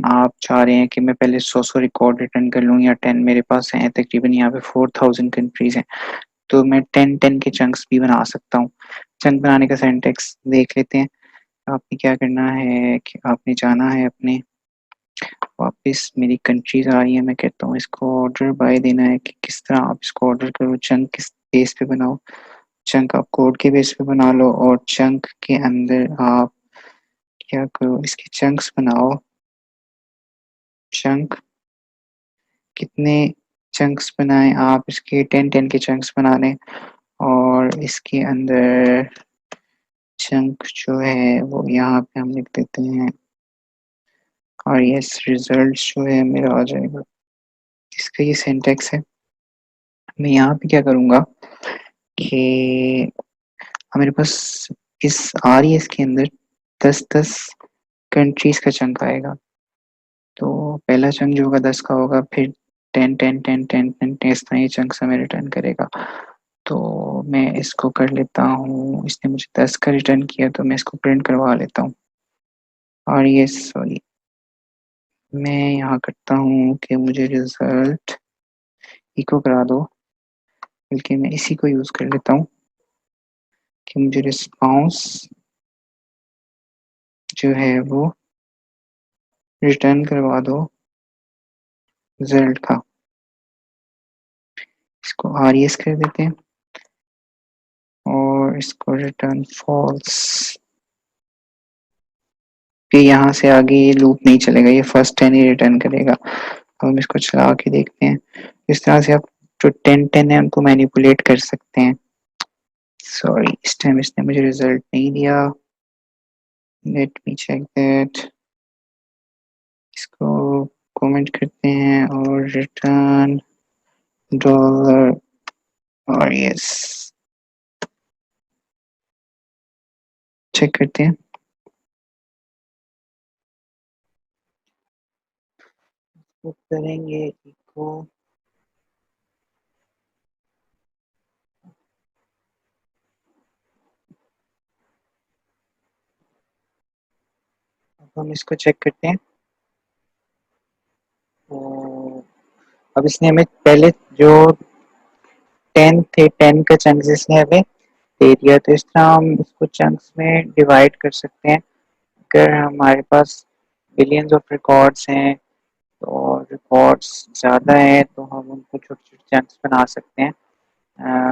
आप चाह रहे हैं कि मैं पहले 100 रिकॉर्ड रिटर्न कर लूँ या 10 मेरे पास हैं, तकरीबन यहाँ पे 4000 कंट्रीज हैं, तो मैं 10 के चंक्स भी बना सकता हूँ। चंक बनाने का सिंटैक्स देख लेते हैं। आपने क्या करना है कि आपने जाना है अपने, वापस मेरी कंट्रीज आ रही है, मैं कहता हूँ इसको ऑर्डर बाय देना है कि किस तरह आप इसको ऑर्डर करो। चंक किस बेस पे बनाओ, चंक आप कोड के बेस पे बना लो, और चंक के अंदर आप क्या करो, इसके चंक्स बनाओ। चंक कितने चंक्स बनाएं आप, इसके 10 के चंक्स बना लें, और इसके अंदर चंक जो है वो यहाँ पे हम लिख देते हैं, और ये रिजल्ट जो है मेरा आ जाएगा। इसका ये सिंटैक्स है। मैं यहाँ पे क्या करूँगा कि मेरे पास इस आरईएस के अंदर 10 कंट्रीज का चंक आएगा। तो पहला चंक जो होगा 10 का होगा, फिर 10 इस तरह ये चंक हमें रिटर्न करेगा। तो मैं इसको कर लेता हूँ, इसने मुझे 10 का रिटर्न किया तो मैं इसको प्रिंट करवा लेता हूँ। और ये सॉरी, मैं यहाँ करता हूँ कि मुझे रिजल्ट इको करा दो, बल्कि मैं इसी को यूज़ कर लेता हूँ कि मुझे रिस्पांस जो है वो रिटर्न करवा दो रिजल्ट का। इसको आरईएस कर देते हैं और इसको रिटर्न फॉल्स। कि यहाँ से आगे ये लूप नहीं चलेगा, ये फर्स्ट 10 ही रिटर्न करेगा। अब हम इसको चला के देखते हैं। इस तरह से आप जो 10 है उनको मैनिपुलेट कर सकते हैं। सॉरी, इस टाइम इसने मुझे रिजल्ट नहीं दिया। Let me check that. इसको कमेंट करते हैं और रिटर्न डॉलर, और यस चेक करते हैं। तो करेंगे इको, हम इसको चेक करते हैं। तो अब इसने हमें पहले जो 10 थे, 10 का चंक्स इसने हमें दे दिया। तो इस तरह हम इसको चंक्स में डिवाइड कर सकते हैं। अगर हमारे पास बिलियंस ऑफ रिकॉर्ड्स हैं, तो रिकॉर्ड्स ज़्यादा हैं, तो हम उनको छोटे छोटे चंक्स बना सकते हैं,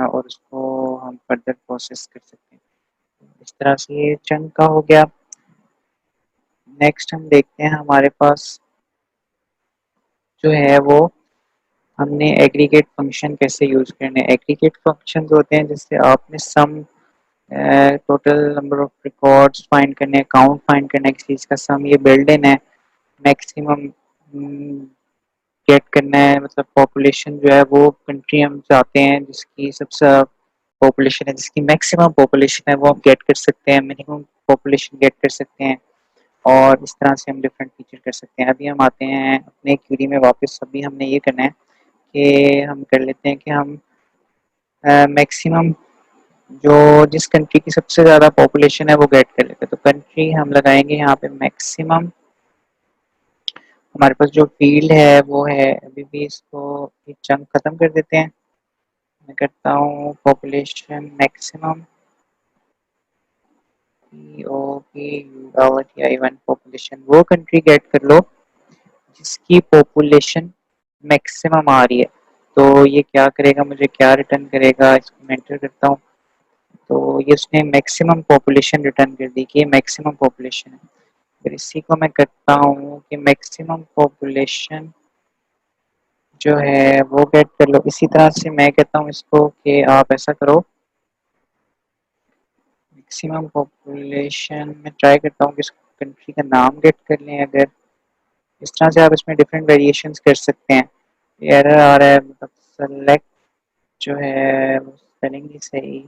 और उसको हम फर्दर प्रोसेस कर सकते हैं। इस तरह से ये चंक का हो गया। नेक्स्ट हम देखते हैं हमारे पास जो है वो, हमने एग्रीगेट फंक्शन कैसे यूज़ करने। एग्रीगेट फंक्शन होते हैं जिससे आपने sum, total number of records find करने, काउंट फाइंड करने, किसी चीज़ का सम, ये बिल्ड इन है। मैक्सिमम गेट करना है, मतलब पॉपुलेशन जो है वो कंट्री हम चाहते हैं जिसकी सबसे पॉपुलेशन है, जिसकी मैक्सिमम पॉपुलेशन है वो हम गेट कर सकते हैं, मिनिमम पॉपुलेशन गेट कर सकते हैं, और इस तरह से हम डिफरेंट फीचर कर सकते हैं। अभी हम आते हैं अपने क्यूरी में वापस। अभी हमने ये करना है कि हम कर लेते हैं कि हम मैक्सिमम जो जिस कंट्री की सबसे ज़्यादा पॉपुलेशन है वो गेट कर लेते हैं। तो कंट्री हम लगाएंगे यहाँ पे मैक्सिमम। हमारे पास जो फील्ड है वो है, अभी भी इसको एक चंक ख़त्म कर देते हैं। मैं करता हूँ पॉपुलेशन मैक्सिमम, POPULATI1 पॉपुलेशन। वो कंट्री गेट कर लो जिसकी पॉपुलेशन मैक्सिमम आ रही है। तो ये क्या करेगा, मुझे क्या रिटर्न करेगा, इसको मैं एंटर करता हूँ। तो ये उसने मैक्सिमम पॉपुलेशन रिटर्न कर दी कि ये मैक्सिमम पॉपुलेशन है। फिर इसी को मैं करता हूँ कि मैक्सिमम पॉपुलेशन जो है वो गेट कर लो। इसी तरह से मैं कहता हूँ इसको कि आप ऐसा करो, मैक्सिमम पॉपुलेशन में ट्राई करता हूँ कि इस कंट्री का नाम गेट कर लें। अगर इस तरह से आप इसमें डिफरेंट वेरिएशंस कर सकते हैं। एरर आ रहा है, मतलब सेलेक्ट जो है वो स्पेलिंग नहीं सही।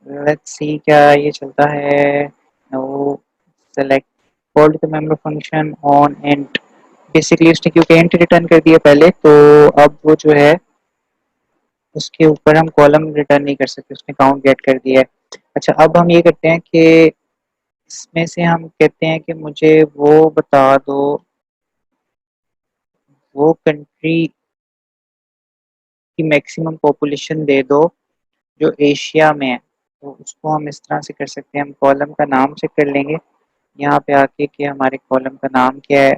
लेट्स सी क्या ये चलता है। No, select called the member function on end. Basically उसने क्योंकि एंट रिटर्न कर दिया पहले, तो अब वो जो है उसके ऊपर हम कॉलम रिटर्न नहीं कर सकते, उसने काउंट गेट कर दिया है। अच्छा, अब हम ये करते हैं कि इसमें से हम कहते हैं कि मुझे वो बता दो, वो कंट्री की मैक्सिमम पॉपुलेशन दे दो जो एशिया में है। तो उसको हम इस तरह से कर सकते हैं, हम कॉलम का नाम चेक कर लेंगे यहाँ पे आके कि हमारे कॉलम का नाम क्या है।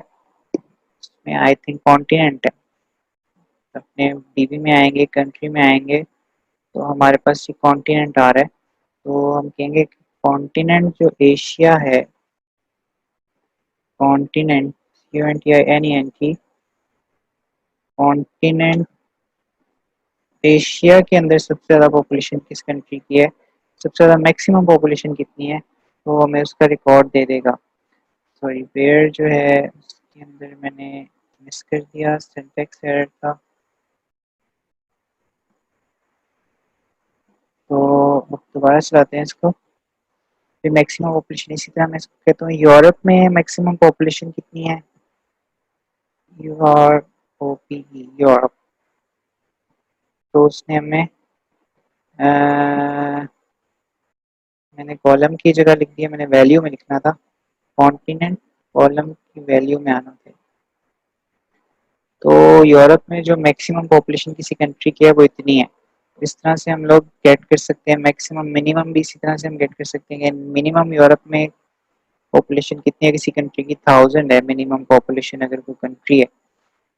इसमें आई थिंक कॉन्टिनेंट है। अपने डीबी में आएंगे, कंट्री में आएंगे, तो हमारे पास ये कॉन्टिनेंट आ रहा है। तो हम कहेंगे कि कॉन्टिनेंट जो एशिया है, कॉन्टिनेंट UNTINENT, कॉन्टिनेंट एशिया के अंदर सबसे ज़्यादा पॉपुलेशन किस कंट्री की है, सबसे ज़्यादा मैक्सिमम पॉपुलेशन कितनी है, तो हमें उसका रिकॉर्ड दे देगा। सॉरी, वेयर जो है उसके अंदर मैंने मिस कर दिया, सिंटैक्स एरर था। तो अब दोबारा चलाते हैं इसको। फिर मैक्सिमम पॉपुलेशन इसी तरह मैं इसको कहता हूँ यूरोप में मैक्सिमम पॉपुलेशन कितनी है, यूरोप। तो उसने हमें मैंने कॉलम की जगह लिख दिया, मैंने वैल्यू में लिखना था। कॉन्टिनेंट कॉलम की वैल्यू में आना था। तो यूरोप में जो मैक्सिमम पॉपुलेशन किसी कंट्री की है वो इतनी है। इस तरह से हम लोग गेट कर सकते हैं मैक्सिमम। मिनिमम भी इसी तरह से हम गेट कर सकते हैं। मिनिमम यूरोप में पॉपुलेशन कितनी है किसी कंट्री की, 1000 है मिनिमम पॉपुलेशन अगर कोई कंट्री है।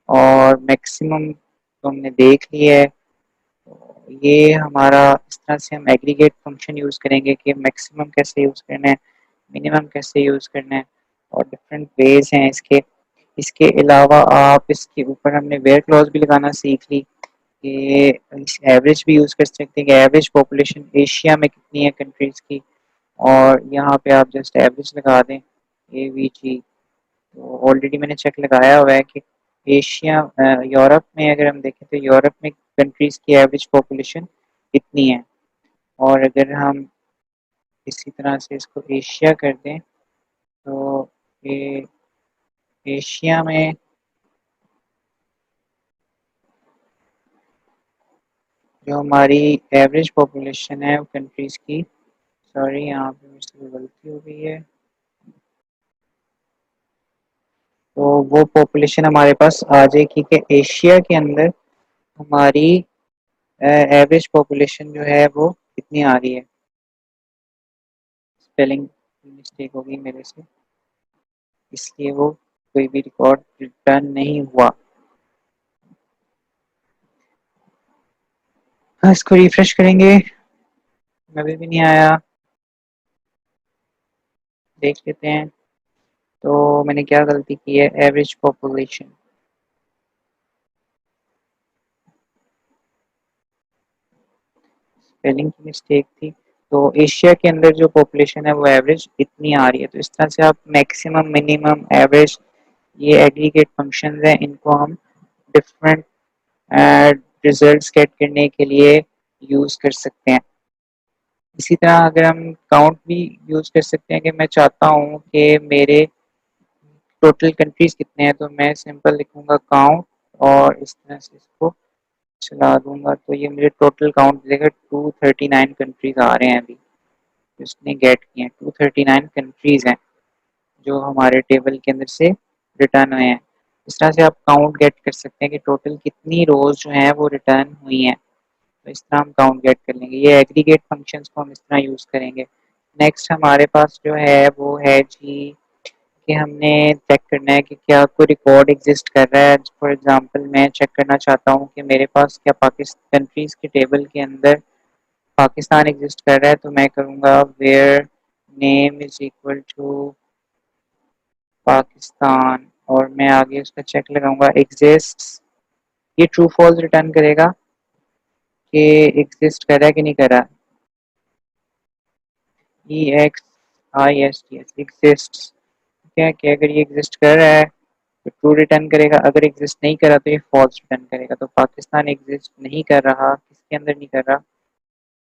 और मैक्सिमम तो हमने देख लिया है। तो ये हमारा, इस तरह से हम एग्रीगेट फंक्शन यूज़ करेंगे कि मैक्सिमम कैसे यूज़ करना है, मिनिमम कैसे यूज़ करना है, और डिफरेंट वेज हैं इसके। इसके अलावा आप इसके ऊपर हमने वेयर क्लॉज भी लगाना सीख ली कि एवरेज भी यूज़ कर सकते हैं कि एवरेज पॉपुलेशन एशिया में कितनी है कंट्रीज़ की, और यहाँ पे आप जस्ट एवरेज लगा दें AVG। तो ऑलरेडी मैंने चेक लगाया हुआ है कि एशिया यूरोप में अगर हम देखें तो यूरोप में कंट्रीज़ की एवरेज पॉपुलेशन इतनी है। और अगर हम इसी तरह से इसको एशिया कर दें तो ये एशिया में जो हमारी एवरेज पॉपुलेशन है कंट्रीज़ की, सॉरी यहाँ पे मुझसे गलती हो गई है, तो वो पॉपुलेशन हमारे पास आ जाएगी कि एशिया के अंदर हमारी एवरेज पॉपुलेशन जो है वो कितनी आ रही है। स्पेलिंग मिस्टेक हो गई मेरे से, इसलिए वो कोई भी रिकॉर्ड रिटर्न नहीं हुआ। हाँ, इसको रिफ्रेश करेंगे, अभी भी नहीं आया। देख लेते हैं तो मैंने क्या गलती की है। एवरेज पॉपुलेशन, स्पेलिंग की मिस्टेक थी। तो एशिया के अंदर जो पॉपुलेशन है वो एवरेज इतनी आ रही है। तो इस तरह से आप मैक्सिमम, मिनिमम, एवरेज, ये एग्रीगेट फंक्शंस हैं, इनको हम डिफरेंट रिजल्ट्स गेट करने के लिए यूज़ कर सकते हैं। इसी तरह अगर हम काउंट भी यूज़ कर सकते हैं कि मैं चाहता हूँ कि मेरे टोटल कंट्रीज कितने हैं, तो मैं सिंपल लिखूंगा काउंट और इस तरह से इसको चला दूंगा तो ये मुझे टोटल काउंट देगा। 239 कंट्रीज आ रहे हैं अभी उसने गेट किए हैं। 239 कंट्रीज हैं जो हमारे टेबल के अंदर से रिटर्न हुए हैं। इस तरह से आप काउंट गेट कर सकते हैं कि टोटल कितनी रोज जो हैं वो रिटर्न हुई हैं। तो इस तरह हम काउंट गेट कर लेंगे। ये एग्रीगेट फंक्शंस को हम इस तरह यूज़ करेंगे। नेक्स्ट हमारे पास जो है वो है जी कि हमने चेक करना है कि क्या कोई रिकॉर्ड एग्जिस्ट कर रहा है। फॉर एग्जांपल मैं चेक करना चाहता हूँ कि मेरे पास क्या पाकिस्तान कंट्रीज़ के टेबल के अंदर पाकिस्तान एग्जिस्ट कर रहा है। तो मैं करूँगा where name is equal to Pakistan और मैं आगे उसका चेक लगाऊंगा एग्जिस्ट। ये ट्रू फॉल्स रिटर्न करेगा कि एग्जिस्ट कर रहा है कि नहीं कर रहा। E X I S T S exist. ठीक है कि अगर ये एग्जिस्ट कर रहा है तो ट्रू रिटर्न करेगा, अगर एग्जिस्ट नहीं करा तो ये फॉल्स रिटर्न करेगा। तो पाकिस्तान एग्जिस्ट नहीं कर रहा, किसके अंदर नहीं कर रहा,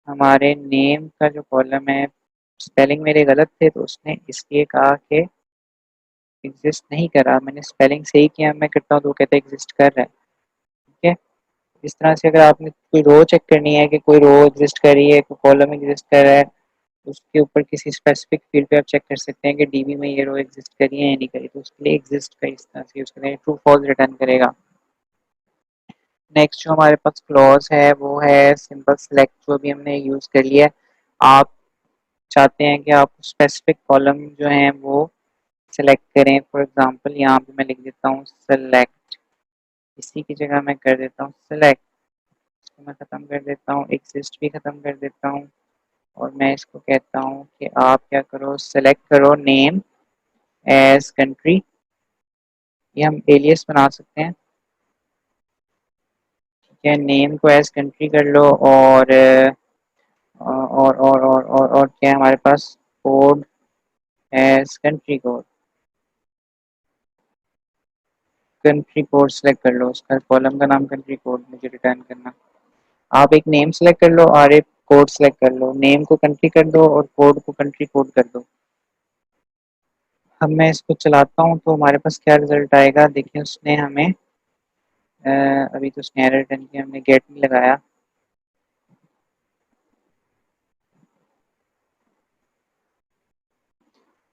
हमारे नेम का जो कॉलम है। स्पेलिंग मेरे गलत थे तो उसने इसलिए कहा कि एग्जिस्ट नहीं करा। मैंने स्पेलिंग सही किया, मैं करता हूँ तो वो कहता है एग्जिस्ट कर रहा है। ठीक है, इस तरह से अगर आपने कोई रो चेक करनी है कि कोई रो एग्जिस्ट कर रही है, कोई कॉलम एग्जिस्ट कर रहा है, उसके ऊपर किसी स्पेसिफिक फील्ड पे आप चेक कर सकते हैं कि डीबी में ये रो एग्जिस्ट करी है या नहीं करी। तो उसके लिए एग्जिस्ट का इस तरह से यूज करेंगे, ट्रू फॉल्स रिटर्न करेगा। नेक्स्ट जो हमारे पास क्लॉज है वो है सिंपल सेलेक्ट, जो भी हमने यूज कर लिया है। आप चाहते हैं कि आप स्पेसिफिक कॉलम जो है वो सेलेक्ट करें। फॉर एग्जांपल यहाँ पे मैं लिख देता हूँ सेलेक्ट, इसी की जगह मैं कर देता हूँ सेलेक्ट। इसको मैं ख़त्म कर देता हूँ, एग्जिस्ट भी ख़त्म कर देता हूँ और मैं इसको कहता हूँ कि आप क्या करो, सेलेक्ट करो नेम एज कंट्री। ये हम एलियस बना सकते हैं। ठीक है, नेम को एज कंट्री कर लो और क्या है हमारे पास, code as country code. Country code select कर लो, उसका कॉलम का नाम कंट्री कोड मुझे रिटर्न करना। आप एक नेम सेलेक्ट कर लो और एक कोड सेलेक्ट कर लो। नेम को कंट्री कर दो और कोड को कंट्री कोड कर दो। अब मैं इसको चलाता हूँ तो हमारे पास क्या रिजल्ट आएगा, देखिए उसने हमें अभी तो उसने एरर रिटर्न किया, हमने गेट नहीं लगाया।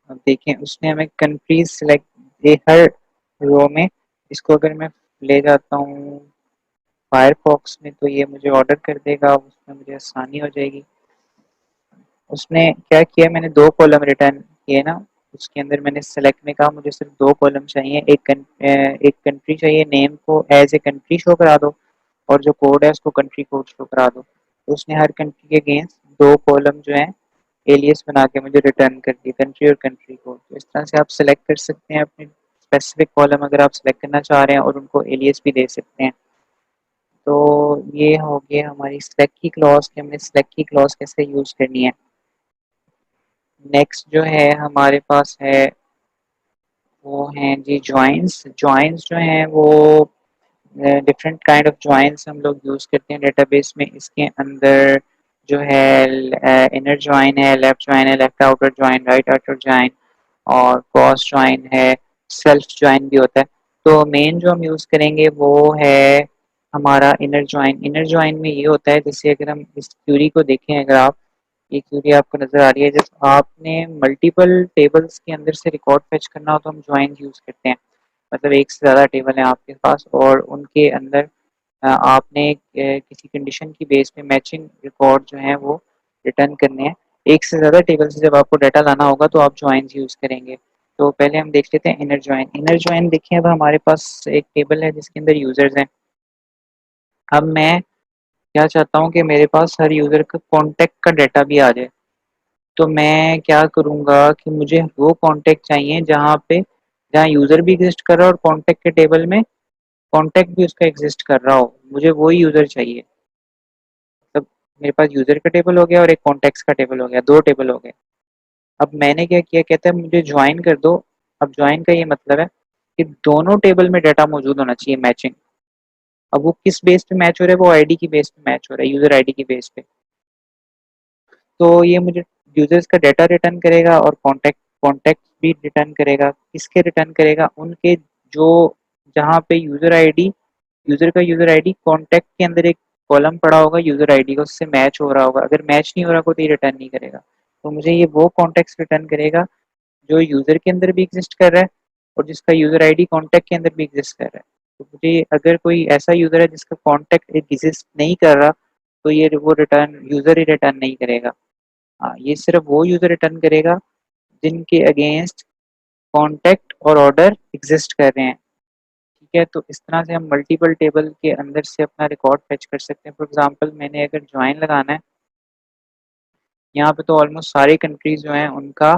अब देखें उसने हमें कंट्रीज सिलेक्ट हर रो में। इसको अगर मैं ले जाता हूँ फायरफॉक्स में तो ये मुझे ऑर्डर कर देगा, उसमें मुझे आसानी हो जाएगी। उसने क्या किया, मैंने दो कॉलम रिटर्न किए ना, उसके अंदर मैंने सेलेक्ट में कहा मुझे सिर्फ दो कॉलम चाहिए। एक कंट्री चाहिए, नेम को एज ए कंट्री शो करा दो और जो कोड है उसको कंट्री कोड शो करा दो। तो उसने हर कंट्री के अगेंस्ट दो कॉलम जो है एलियस बना के मुझे रिटर्न कर दिए, कंट्री और कंट्री कोड। तो इस तरह से आप सेलेक्ट कर सकते हैं अपने स्पेसिफिक कॉलम अगर आप सेलेक्ट करना चाह रहे हैं और उनको एलियस भी दे सकते हैं। तो ये हो गया हमारी सेलेक्ट की क्लॉज कि हमने सेलेक्ट की क्लॉज कैसे यूज करनी है। नेक्स्ट जो है हमारे पास है वो हैं जी ज्वाइंस। ज्वाइंस जो हैं वो डिफरेंट काइंड ऑफ ज्वाइंस हम लोग यूज करते हैं डेटाबेस में। इसके अंदर जो है इनर ज्वाइन है, लेफ्ट ज्वाइन है, left outer join, right outer join और क्रॉस ज्वाइन है, सेल्फ ज्वाइन भी होता है। तो मेन जो हम यूज करेंगे वो है हमारा इनर ज्वाइन। इनर ज्वाइन में ये होता है, जैसे अगर हम इस क्यूरी को देखें, अगर आप ये क्यूरी आपको नजर आ रही है, जब आपने मल्टीपल टेबल्स के अंदर से रिकॉर्ड फेच करना हो तो हम ज्वाइन यूज करते हैं। मतलब एक से ज़्यादा टेबल है आपके पास और उनके अंदर आपने किसी कंडीशन की बेस पे मैचिंग रिकॉर्ड जो है वो रिटर्न करने हैं। एक से ज़्यादा टेबल से जब आपको डाटा लाना होगा तो आप ज्वाइन यूज़ करेंगे। तो पहले हम देख लेते हैं इनर ज्वाइन। इनर ज्वाइन देखिए, अब हमारे पास एक टेबल है जिसके अंदर यूजर्स हैं। अब मैं क्या चाहता हूँ कि मेरे पास हर यूजर का कॉन्टेक्ट का डाटा भी आ जाए। तो मैं क्या करूँगा कि मुझे वो कॉन्टेक्ट चाहिए जहाँ यूजर भी एग्जिस्ट कर रहा है और कॉन्टेक्ट के टेबल में कॉन्टेक्ट भी उसका एग्जिस्ट कर रहा हो। मुझे वही यूजर चाहिए। तब मेरे पास यूजर का टेबल हो गया और एक कॉन्टेक्ट का टेबल हो गया, दो टेबल हो गए। अब मैंने क्या किया, कहता है मुझे ज्वाइन कर दो। अब ज्वाइन का ये मतलब है कि दोनों टेबल में डाटा मौजूद होना चाहिए, मैचिंग। अब वो किस बेस पे मैच हो रहा है, वो आईडी की बेस पे मैच हो रहा है, यूजर आईडी की बेस पे। तो ये मुझे यूजर्स का डाटा रिटर्न करेगा और कॉन्टेक्ट भी रिटर्न करेगा। किसके रिटर्न करेगा, उनके जो जहाँ पे यूजर आईडी यूज़र का यूज़र आईडी कॉन्टैक्ट के अंदर एक कॉलम पड़ा होगा यूज़र आईडी का, उससे मैच हो रहा होगा। अगर मैच नहीं हो रहा होगा तो ये रिटर्न नहीं करेगा। तो मुझे ये वो कॉन्टेक्स्ट रिटर्न करेगा जो यूज़र के अंदर भी एग्जिस्ट कर रहा है और जिसका यूज़र आईडी कॉन्टैक्ट के अंदर भी एग्जिस्ट कर रहा है। तो मुझे अगर कोई ऐसा यूज़र है जिसका कॉन्टैक्ट एग्जिस्ट नहीं कर रहा तो ये वो रिटर्न यूज़र ही रिटर्न नहीं करेगा। हाँ, ये सिर्फ वो यूज़र रिटर्न करेगा जिनके अगेंस्ट कॉन्टैक्ट और ऑर्डर एग्जिस्ट कर रहे हैं। ठीक है, तो इस तरह से हम मल्टीपल टेबल के अंदर से अपना रिकॉर्ड फेच कर सकते हैं। फॉर एग्जांपल मैंने अगर ज्वाइन लगाना है, यहाँ पे तो ऑलमोस्ट सारे कंट्रीज जो हैं उनका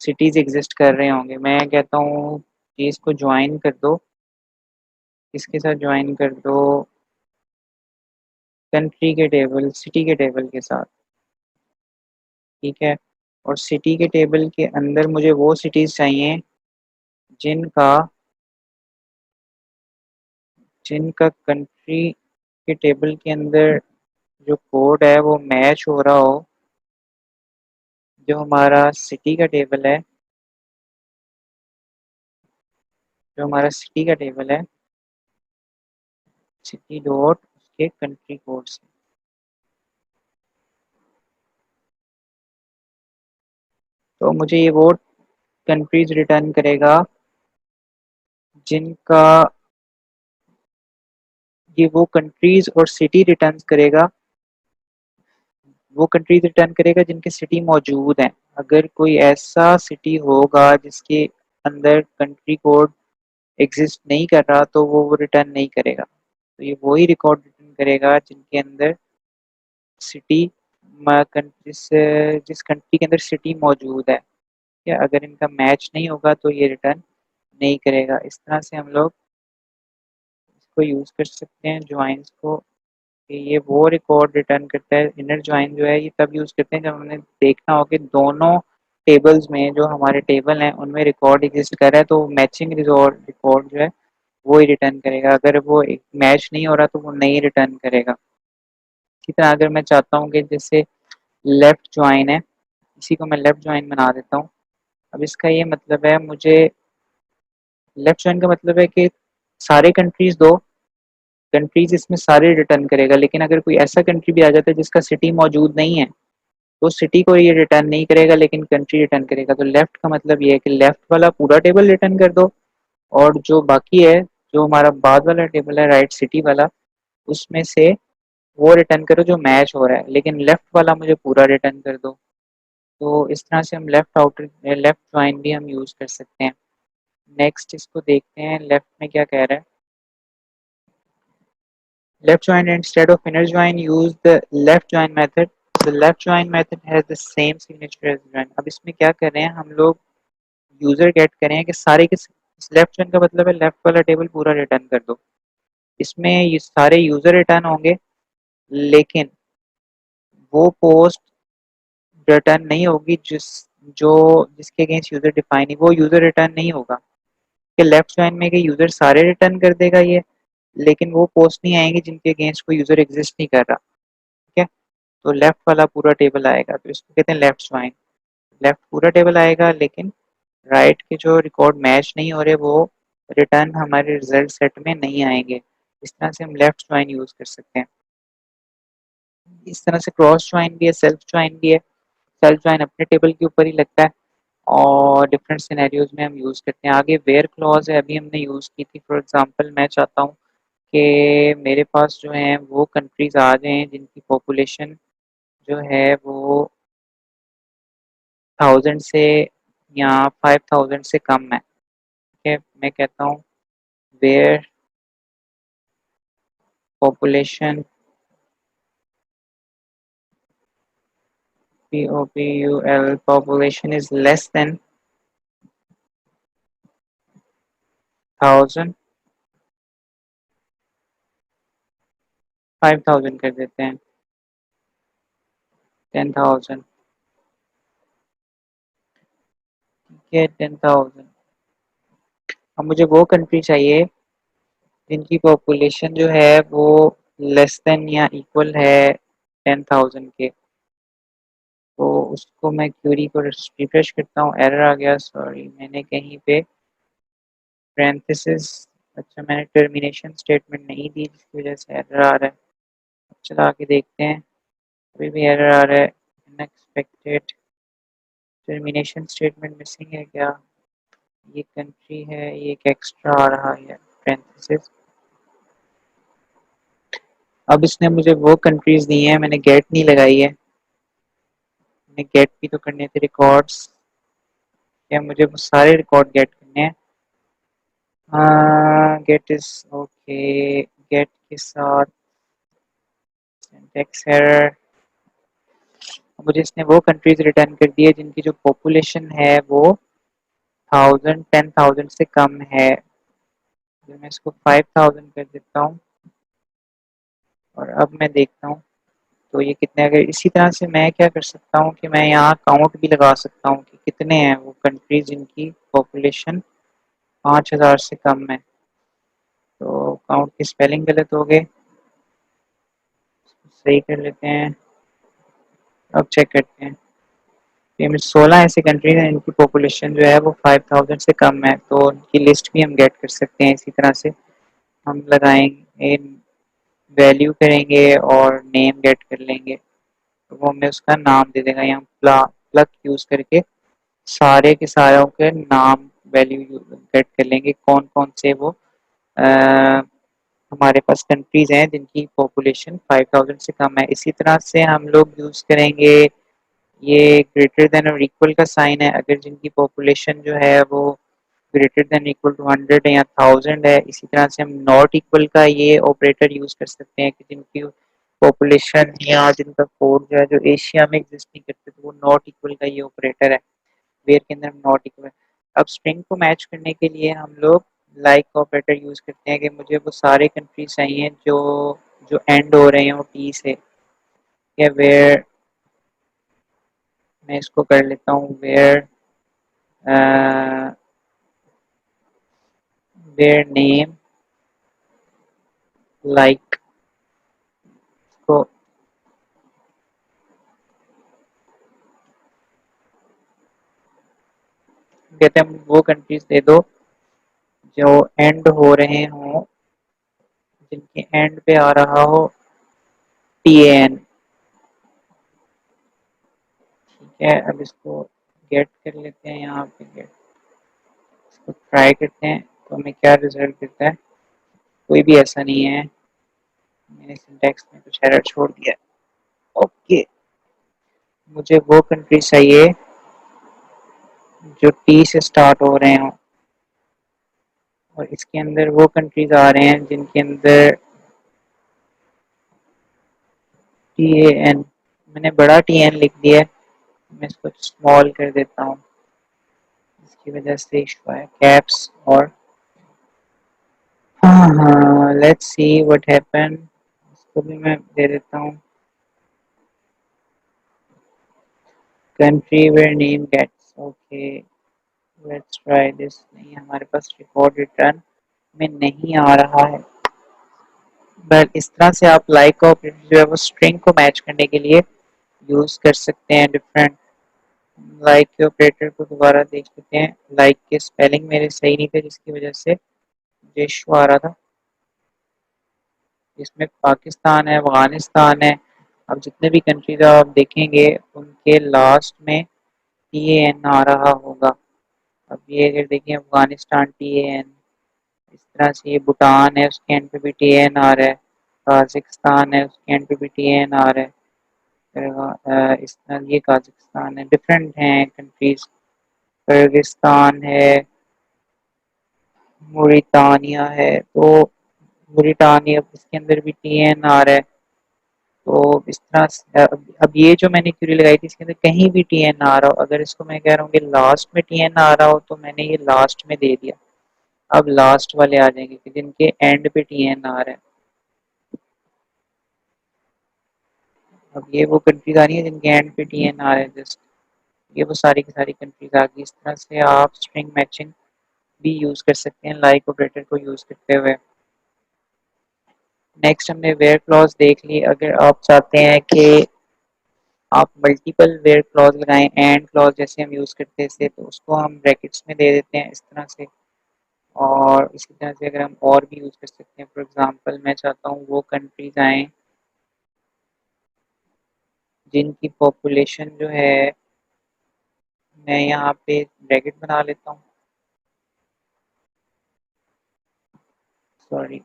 सिटीज एग्जिस्ट कर रहे होंगे। मैं कहता हूँ कि इसको ज्वाइन कर दो, इसके साथ ज्वाइन कर दो कंट्री के टेबल, सिटी के टेबल के साथ। ठीक है, और सिटी के टेबल के अंदर मुझे वो सिटीज चाहिए जिनका जिनका कंट्री के टेबल के अंदर जो कोड है वो मैच हो रहा हो। जो हमारा सिटी का टेबल है, जो हमारा सिटी का टेबल है, सिटी डॉट उसके कंट्री कोड से। तो मुझे ये वो कंट्रीज रिटर्न करेगा जिनका, ये वो कंट्रीज और सिटी रिटर्न करेगा, वो कंट्रीज रिटर्न करेगा जिनके सिटी मौजूद हैं। अगर कोई ऐसा सिटी होगा जिसके अंदर कंट्री कोड एग्जिस्ट नहीं कर रहा तो वो रिटर्न नहीं करेगा। तो ये वही रिकॉर्ड रिटर्न करेगा जिनके अंदर सिटी जिस जिस कंट्री के अंदर सिटी मौजूद है। या अगर इनका मैच नहीं होगा तो ये रिटर्न नहीं करेगा। इस तरह से हम लोग इसको यूज़ कर सकते हैं ज्वाइंस को, कि ये वो रिकॉर्ड रिटर्न करता है। इनर ज्वाइन जो है ये तब यूज़ करते हैं जब हमने देखना हो कि दोनों टेबल्स में, जो हमारे टेबल हैं उनमें रिकॉर्ड एग्जिस्ट कर रहा है तो मैचिंग रिकॉर्ड जो है वो ही रिटर्न करेगा। अगर वो मैच नहीं हो रहा तो वो नहीं रिटर्न करेगा। इसी तरह अगर मैं चाहता हूँ कि जैसे लेफ्ट ज्वाइन है, इसी को मैं लेफ्ट ज्वाइन बना देता हूँ। अब इसका ये मतलब है, मुझे लेफ्ट ज्वाइन का मतलब है कि सारे कंट्रीज दो, कंट्रीज इसमें सारे रिटर्न करेगा, लेकिन अगर कोई ऐसा कंट्री भी आ जाता है जिसका सिटी मौजूद नहीं है तो सिटी को ये रिटर्न नहीं करेगा लेकिन कंट्री रिटर्न करेगा। तो लेफ्ट का मतलब ये है कि लेफ्ट वाला पूरा टेबल रिटर्न कर दो, और जो बाकी है, जो हमारा बाद वाला टेबल है राइट सिटी वाला, उसमें से वो रिटर्न करो जो मैच हो रहा है, लेकिन लेफ्ट वाला मुझे पूरा रिटर्न कर दो। तो इस तरह से हम लेफ्ट ज्वाइन भी हम यूज़ कर सकते हैं। नेक्स्ट इसको देखते हैं लेफ्ट में क्या कह रहा है। Left join instead of inner join, use the left join method. The left join method has the same signature as join. अब इसमें क्या कर रहे हैं हम लोग, यूजर गेट करें कि सारे के लेफ्ट join का मतलब है लेफ्ट वाला टेबल पूरा रिटर्न कर दो। इसमें ये सारे यूजर रिटर्न होंगे लेकिन वो पोस्ट रिटर्न नहीं होगी जिसके अगेंस्ट यूजर डिफाइन है, वो यूजर रिटर्न नहीं होगा। कि लेफ्ट ज्वाइन में के यूजर सारे रिटर्न कर देगा ये, लेकिन वो पोस्ट नहीं आएंगे जिनके अगेंस्ट कोई यूजर एग्जिस्ट नहीं कर रहा। ठीक है, तो लेफ्ट वाला पूरा टेबल आएगा, तो इसको कहते हैं लेफ्ट ज्वाइन। लेफ्ट पूरा टेबल आएगा लेकिन राइट के जो रिकॉर्ड मैच नहीं हो रहे वो रिटर्न हमारे रिजल्ट सेट में नहीं आएंगे। इस तरह से हम लेफ्ट ज्वाइन यूज कर सकते हैं। इस तरह से क्रॉस ज्वाइन भी है, सेल्फ ज्वाइन भी है। सेल्फ ज्वाइन अपने टेबल के ऊपर ही लगता है और डिफरेंट सिनेरियोज में हम यूज़ करते हैं। आगे वेयर क्लॉज है, अभी हमने यूज़ की थी। फॉर एग्जांपल मैं चाहता हूँ कि मेरे पास जो है वो कंट्रीज आ जाएं जिनकी पॉपुलेशन जो है वो 1000 से या 5000 से कम है। ठीक है, मैं कहता हूँ where population population is less than 1000, 5000 कर देते हैं, 10,000। ठीक है, 10,000। अब मुझे वो कंट्री चाहिए जिनकी पॉपुलेशन जो है वो लेस देन या इक्वल है 10,000 के। तो उसको मैं क्वेरी को रिफ्रेश करता हूँ, एरर आ गया, सॉरी मैंने कहीं पे पैरेंथेसिस अच्छा, मैंने टर्मिनेशन स्टेटमेंट नहीं दी जिसकी वजह से एरर आ रहा है। चला के देखते हैं, अभी भी एरर आ रहा है। अनएक्सपेक्टेड टर्मिनेशन स्टेटमेंट मिसिंग है क्या? ये कंट्री है, ये एक एक्स्ट्रा आ रहा है पैरेंथेसिस। अब इसने मुझे वो कंट्रीज दी हैं, मैंने गेट नहीं लगाई है। मैंने गेट भी तो करने थे रिकॉर्ड्स, क्या मुझे वो सारे रिकॉर्ड गेट करने हैं? हाँ, गेट इज ओके। गेट के साथ सिंटैक्स एरर। मुझे इसने वो कंट्रीज रिटर्न कर दी है जिनकी जो पॉपुलेशन है वो 1000 से कम है। तो मैं इसको 5000 कर देता हूँ और अब मैं देखता हूँ तो ये कितने। अगर इसी तरह से मैं क्या कर सकता हूँ कि मैं यहाँ काउंट भी लगा सकता हूँ कि कितने हैं वो कंट्रीज जिनकी पॉपुलेशन 5000 से कम है। तो काउंट की स्पेलिंग गलत हो गए, सही कर लेते हैं। अब चेक करते हैं। ये में 16 ऐसी कंट्रीज हैं जिनकी पॉपुलेशन जो है वो 5000 से कम है, तो उनकी लिस्ट भी हम गेट कर सकते हैं। इसी तरह से हम लगाएंगे, वैल्यू करेंगे और नेम गेट कर लेंगे, तो वो हमें उसका नाम दे देगा। यहाँ प्लग यूज करके सारे के सारों के नाम वैल्यू गेट कर लेंगे, कौन कौन से वो हमारे पास कंट्रीज हैं जिनकी पॉपुलेशन 5000 से कम है। इसी तरह से हम लोग यूज करेंगे ये ग्रेटर देन और इक्वल का साइन है, अगर जिनकी पॉपुलेशन जो है वो ग्रेटर देन इक्वल टू 100 है या 1000 है। इसी तरह से हम नॉट इक्वल का ये ऑपरेटर यूज कर सकते हैं कि जिनकी पॉपुलेशन या जिनका कोड जो है जो एशिया में एग्जिस्ट नहीं करते, तो वो नॉट इक्वल का ये ऑपरेटर है, वेयर के अंदर नॉट इक्वल। अब स्ट्रिंग को मैच करने के लिए हम लोग लाइक ऑपरेटर यूज करते हैं कि मुझे वो सारे कंट्रीज चाहिए जो जो एंड हो रहे हैं वो टी से, या वेयर। मैं इसको कर लेता हूँ वेयर वेयर नेम लाइक को कहते हैं वो कंट्रीज दे दो जो एंड हो रहे हों, जिनके एंड पे आ रहा हो TAN। ठीक है, अब इसको गेट कर लेते हैं। यहाँ पे गेट, इसको ट्राई करते हैं तो हमें क्या रिजल्ट देता है। कोई भी ऐसा नहीं है, मैंने सिंटैक्स में कुछ एरर छोड़ दिया। ओके, मुझे वो कंट्री चाहिए जो टी से स्टार्ट हो रहे हों, और इसके अंदर वो कंट्रीज आ रहे हैं जिनके अंदर TAN। मैंने बड़ा TN लिख दिया है, मैं इसको स्मॉल कर देता हूँ, इसकी वजह से इशू है कैप्स। और हाँ हाँ, लेट्स सी व्हाट हैपन। इसको भी मैं दे देता हूँ country where name gets okay. Let's try this. नहीं, हमारे पास रिकॉर्ड रिटर्न में नहीं आ रहा है। बट इस तरह से आप लाइक ऑपरेटर जो है वो स्ट्रिंग को मैच करने के लिए यूज कर सकते हैं। डिफरेंट लाइक के ऑपरेटर को दोबारा देख लेते हैं। लाइक के स्पेलिंग मेरे सही नहीं थे जिसकी वजह से मुझे इशू आ रहा था। इसमें पाकिस्तान है, अफगानिस्तान है। अब जितने भी कंट्रीज आप देखेंगे उनके लास्ट में TAN आ रहा होगा। अब ये अगर देखें अफगानिस्तान TAN, इस तरह से ये भूटान है उसके एंड पे भी TAN आ रहा है, काजिकिस्तान है उसके एंड पे भी TAN आ रहा है। इस तरह ये काजिकिस्तान है, डिफरेंट हैं कंट्रीज। किर्गिस्तान है, मोरितानिया है, तो मोरिटानिया इसके अंदर भी TAN आ रहा है। तो इस तरह से अब ये जो मैंने क्यूरी लगाई थी इसके अंदर कहीं भी TAN आ रहा हो, अगर इसको मैं कह रहा हूँ कि लास्ट में TAN आ रहा हो तो मैंने ये लास्ट में दे दिया। अब लास्ट वाले आ जाएंगे कि जिनके एंड पे TAN आ रहा है। अब ये वो कंट्रीज आ रही है जिनके एंड पे TAN आ रहा है, जस्ट ये वो सारी की सारी कंट्रीज आ गई। इस तरह से आप स्ट्रिंग मैचिंग भी यूज कर सकते हैं लाइक ऑपरेटर को यूज करते हुए। नेक्स्ट हमने वेयर क्लॉज देख ली। अगर आप चाहते हैं कि आप मल्टीपल वेयर क्लॉज लगाएं, एंड क्लॉज जैसे हम यूज करते थे, तो उसको हम ब्रैकेट्स में दे देते हैं इस तरह से। और इसी तरह से अगर हम और भी यूज़ कर सकते हैं, फॉर एग्ज़ाम्पल मैं चाहता हूँ वो कंट्रीज़ आएँ जिनकी पॉपुलेशन जो है, मैं यहाँ पे ब्रैकेट बना लेता हूँ, सॉरी,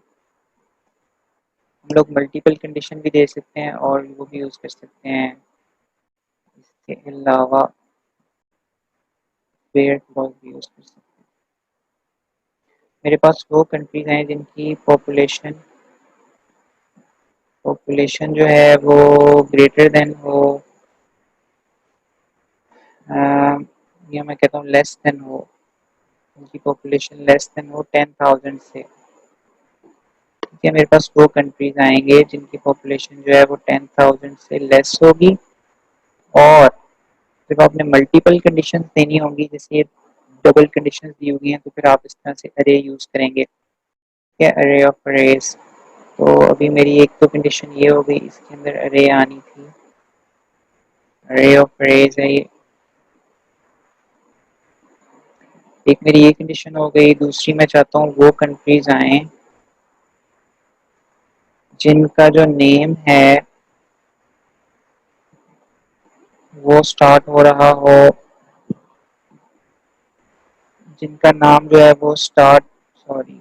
हम लोग मल्टीपल कंडीशन भी दे सकते हैं और वो भी यूज़ कर सकते हैं। इसके अलावा वेयर क्लॉज भी यूज़ कर सकते हैं। मेरे पास वो कंट्रीज़ हैं जिनकी पॉपुलेशन जो है वो ग्रेटर देन हो, या मैं कहता हूँ लेस देन हो, उनकी पॉपुलेशन लेस देन हो 10,000 से। ठीक है, मेरे पास वो कंट्रीज आएंगे जिनकी पॉपुलेशन जो है वो 10,000 से लेस होगी, और जब आपने मल्टीपल कंडीशंस देनी होंगी, जैसे ये डबल कंडीशंस दी हुई हैं, तो फिर आप इस तरह से अरे यूज़ करेंगे। ठीक है, अरे ऑफ अरेज। तो अभी मेरी एक तो कंडीशन ये हो गई, इसके अंदर अरे आनी थी, अरे ऑफ अरेज है ये। एक मेरी ये कंडीशन हो गई, दूसरी मैं चाहता हूँ वो कंट्रीज आए जिनका जो नेम है वो स्टार्ट हो रहा हो, जिनका नाम जो है वो स्टार्ट, सॉरी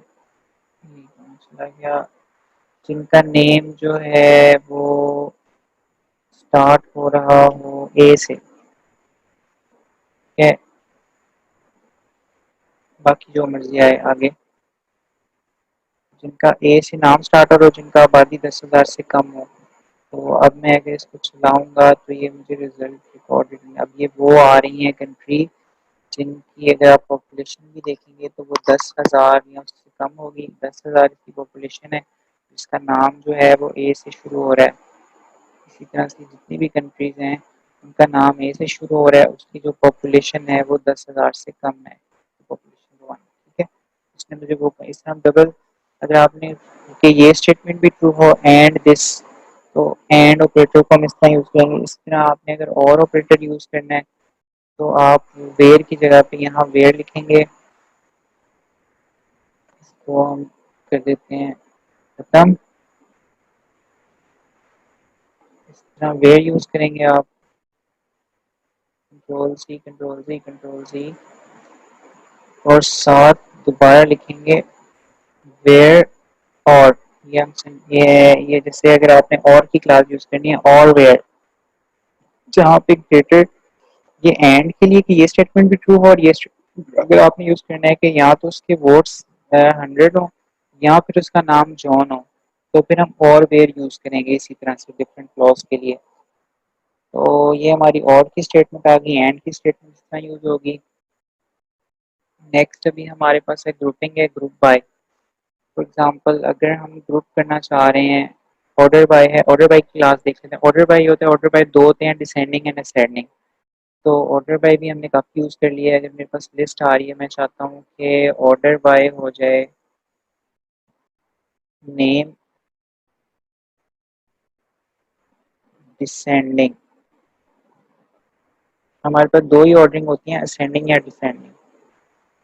चला गया, जिनका नेम जो है वो स्टार्ट हो रहा हो ए से। ठीक है, बाकी जो मर्जी आए आगे, जिनका ए से नाम स्टार्ट हो, जिनका आबादी 10,000 से कम हो। तो अब मैं अगर इसको चलाऊंगा तो ये मुझे रिजल्ट रिकॉर्डेड, अब ये वो आ रही हैं कंट्री जिनकी अगर आप पॉपुलेशन भी देखेंगे तो वो 10,000 या उससे कम होगी। 10,000 की पॉपुलेशन है, जिसका नाम जो है वो ए से शुरू हो रहा है। इसी तरह से जितनी भी कंट्रीज हैं उनका नाम ए से शुरू हो रहा है, उसकी जो पॉपुलेशन है वो 10,000 से कम है, पॉपुलेशन वन। ठीक है, इसने मुझे वो इस तरह डबल, अगर आपने कि ये स्टेटमेंट भी ट्रू हो एंड दिस, तो एंड ऑपरेटर को हम इस तरह यूज़ करेंगे। इस तरह आपने अगर और ऑपरेटर यूज़ करना है तो आप वेयर की जगह पे यहाँ वेयर लिखेंगे, इसको हम कर देते हैं खत्म। इस तरह वेयर यूज़ करेंगे आप, control C control C control C, और साथ दोबारा लिखेंगे वेयर। और ये जैसे अगर आपने और की क्लास यूज करनी है, और वेयर, जहाँ पे ग्रेटर, ये एंड के लिए कि ये स्टेटमेंट भी ट्रू हो, और ये अगर आपने यूज करना है कि यहाँ तो उसके वोट्स 100 हो, या फिर उसका नाम जॉन हो, तो फिर हम और वेयर यूज करेंगे इसी तरह से डिफरेंट क्लॉज के लिए। तो ये हमारी और की स्टेटमेंट आ गई, एंड की स्टेटमेंट इस तरह यूज होगी। नेक्स्ट अभी हमारे पास है ग्रुपिंग है, ग्रुप बाय। फॉर एग्जांपल अगर हम ग्रुप करना चाह रहे हैं, ऑर्डर बाय है, ऑर्डर बाय की क्लास देख लेते हैं। ऑर्डर बाय होता है, ऑर्डर बाय दो होते हैं, डिसेंडिंग एंड असेंडिंग। तो ऑर्डर बाय भी हमने काफ़ी यूज़ कर लिया है। जब मेरे पास लिस्ट आ रही है, मैं चाहता हूँ कि ऑर्डर बाय हो जाए नेम डिसेंडिंग। हमारे पास दो ही ऑर्डरिंग होती हैं, असेंडिंग या डिसेंडिंग।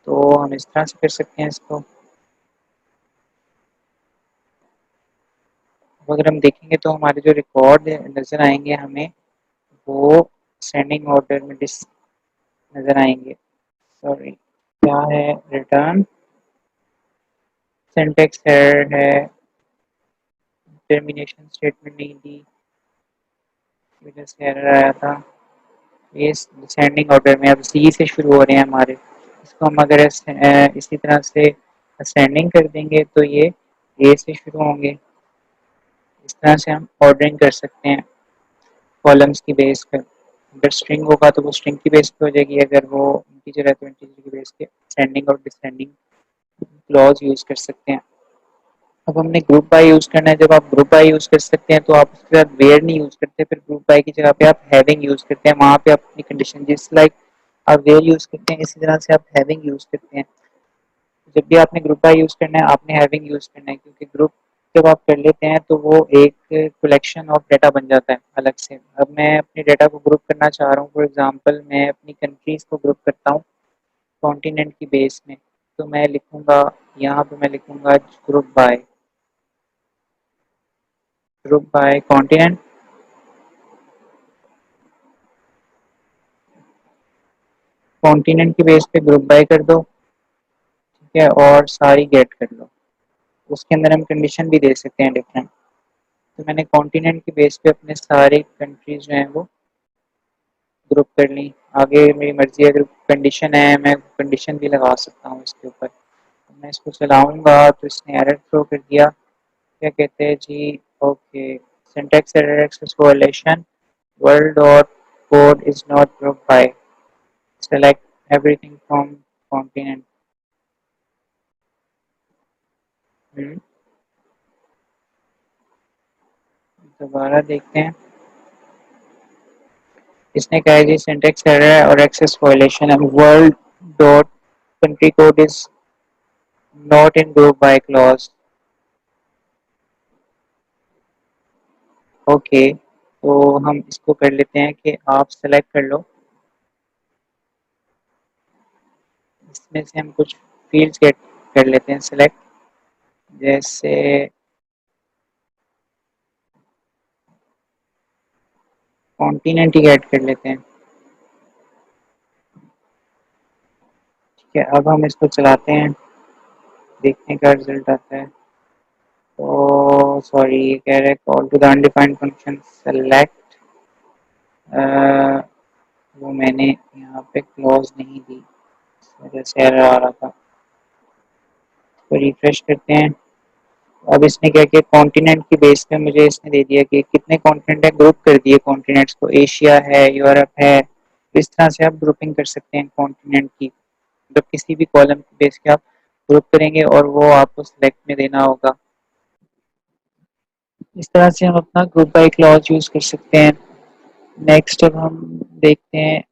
तो हम इस तरह से कर सकते हैं इसको। अगर हम देखेंगे तो हमारे जो रिकॉर्ड नज़र आएंगे हमें, वो असेंडिंग ऑर्डर में डिस नज़र आएंगे। सॉरी, क्या है, रिटर्न सिंटेक्स एरर है, टर्मिनेशन स्टेटमेंट नहीं दी, वजह से एरर आया था। ये डिसेंडिंग ऑर्डर में अब सी से शुरू हो रहे हैं हमारे, इसको हम अगर इसी तरह से असेंडिंग कर देंगे तो ये ए से शुरू होंगे। इस तरह से हम ऑर्डरिंग कर सकते हैं कॉलम्स की बेस पर। अगर स्ट्रिंग होगा तो वो स्ट्रिंग की बेस पे हो जाएगी, अगर वो इंटीजर है तो इंटीजर की बेस पे असेंडिंग और डिसेंडिंग क्लॉज यूज़ कर सकते हैं। अब हमने ग्रुप बाय यूज़ करना है। जब आप ग्रुप बाय यूज़ कर सकते हैं तो आप उसके साथ वेयर नहीं यूज़ करते, फिर ग्रुप बाय की जगह पे आप हैविंग यूज़ करते हैं। वहाँ पे आप अपनी कंडीशन जिस लाइक आप वेयर यूज़ करते हैं, इसी तरह से आप हैविंग यूज़ करते हैं। जब भी आपने ग्रुप बाय यूज़ करना है, आपने हैविंग यूज़ करना है, क्योंकि ग्रुप जब आप कर लेते हैं तो वो एक कलेक्शन ऑफ डाटा बन जाता है अलग से। अब मैं अपने डाटा को ग्रुप करना चाह रहा हूँ, फॉर एग्जांपल मैं अपनी कंट्रीज़ को ग्रुप करता हूँ कॉन्टिनेंट की बेस में। तो मैं लिखूंगा, यहाँ पे मैं लिखूंगा ग्रुप बाय कॉन्टिनेंट। कॉन्टिनेंट के बेस पे ग्रुप बाय कर दो, ठीक है, और सारी गेट कर लो। उसके अंदर हम कंडीशन भी दे सकते हैं डिफरेंट। तो मैंने कॉन्टिनेंट के बेस पे अपने सारे कंट्रीज जो हैं वो ग्रुप कर ली। आगे मेरी मर्जी है, अगर कंडीशन है मैं कंडीशन भी लगा सकता हूँ इसके ऊपर। तो मैं इसको चलाऊंगा तो इसने एरर थ्रो कर दिया। क्या कहते हैं जी, okay, syntax error access collation world dot code is not group by, select everything from continent. दोबारा देखते हैं। इसने कहा है जी सिंटैक्स एरर है और एक्सेस वायलेशन है, world dot country code is not in group by clause. Okay, तो हम इसको कर लेते हैं कि आप सेलेक्ट कर लो। इसमें से हम कुछ फील्ड्स गेट कर लेते हैं सेलेक्ट, जैसे कॉन्टिनेंट ही ऐड कर लेते हैं। ठीक है, अब हम इसको चलाते हैं, देखते हैं क्या रिजल्ट आता है। तो सॉरी, ये कह रहा है call to the undefined function select, वो मैंने यहाँ पे क्लोज नहीं दी, इस वजह से एरर आ रहा था। तो रिफ्रेश करते हैं। अब इसने क्या किया, कॉन्टिनेंट की बेस पे मुझे इसने दे दिया कि कितने कॉन्टिनेंट है, ग्रुप कर दिए कॉन्टिनेंट्स को, एशिया है, यूरोप है। इस तरह से आप ग्रुपिंग कर सकते हैं कॉन्टिनेंट की। मतलब किसी भी कॉलम की बेस पे आप ग्रुप करेंगे और वो आपको सिलेक्ट में देना होगा। इस तरह से हम अपना ग्रुप बाय क्लॉज यूज कर सकते हैं। नेक्स्ट अब हम देखते हैं,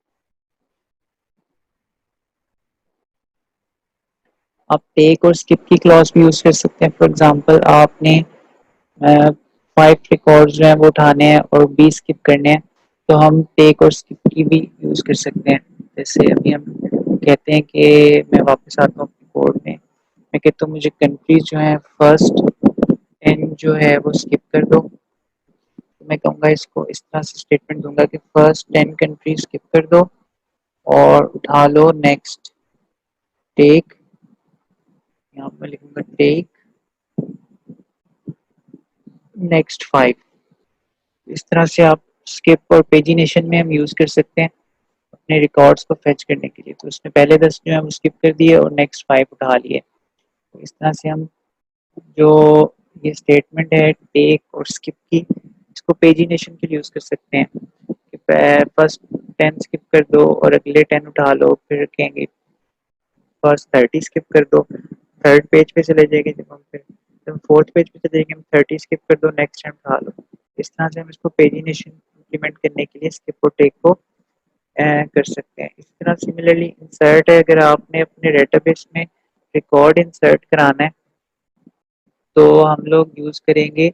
आप टेक और स्किप की क्लॉज भी यूज कर सकते हैं। फॉर एग्जांपल आपने 5 रिकॉर्ड जो है वो उठाने हैं और 20 स्किप करने हैं, तो हम टेक और स्किप की भी यूज कर सकते हैं। जैसे अभी हम कहते हैं कि मैं वापस आता हूँ अपने कोड में, मैं कहता हूँ मुझे कंट्रीज जो है फर्स्ट 10 जो है वो स्किप कर दो। तो मैं कहूँगा इसको इस तरह से स्टेटमेंट दूंगा कि फर्स्ट 10 कंट्रीज स्किप कर दो और उठा लो नेक्स्ट टेक, यहाँ पे लिखूंगा टेक नेक्स्ट 5। इस तरह से आप स्किप और पेजिनेशन में हम यूज कर सकते हैं अपने रिकॉर्ड्स को फेच करने के लिए। तो उसने पहले 10 जो है वो स्किप कर दिए और नेक्स्ट 5 उठा लिए। तो इस तरह से हम जो ये स्टेटमेंट है टेक और स्किप की, इसको पेजिनेशन के लिए यूज कर सकते हैं कि फर्स्ट 10 स्किप कर दो और अगले 10 उठा लो, फिर कहेंगे फर्स्ट 30 स्किप कर दो, थर्ड पेज पे चले जाएंगे, जब हम फोर्थ पेज पे चले जाएंगे हम 30 स्किप कर दो, नेक्स्ट टाइम उठा लो। इस तरह से हम इसको पेजिनेशन इम्प्लीमेंट करने के लिए स्किप और टेक को कर सकते हैं। इस तरह सिमिलरली इंसर्ट है, अगर आपने अपने डेटाबेस में रिकॉर्ड इंसर्ट कराना है तो हम लोग यूज करेंगे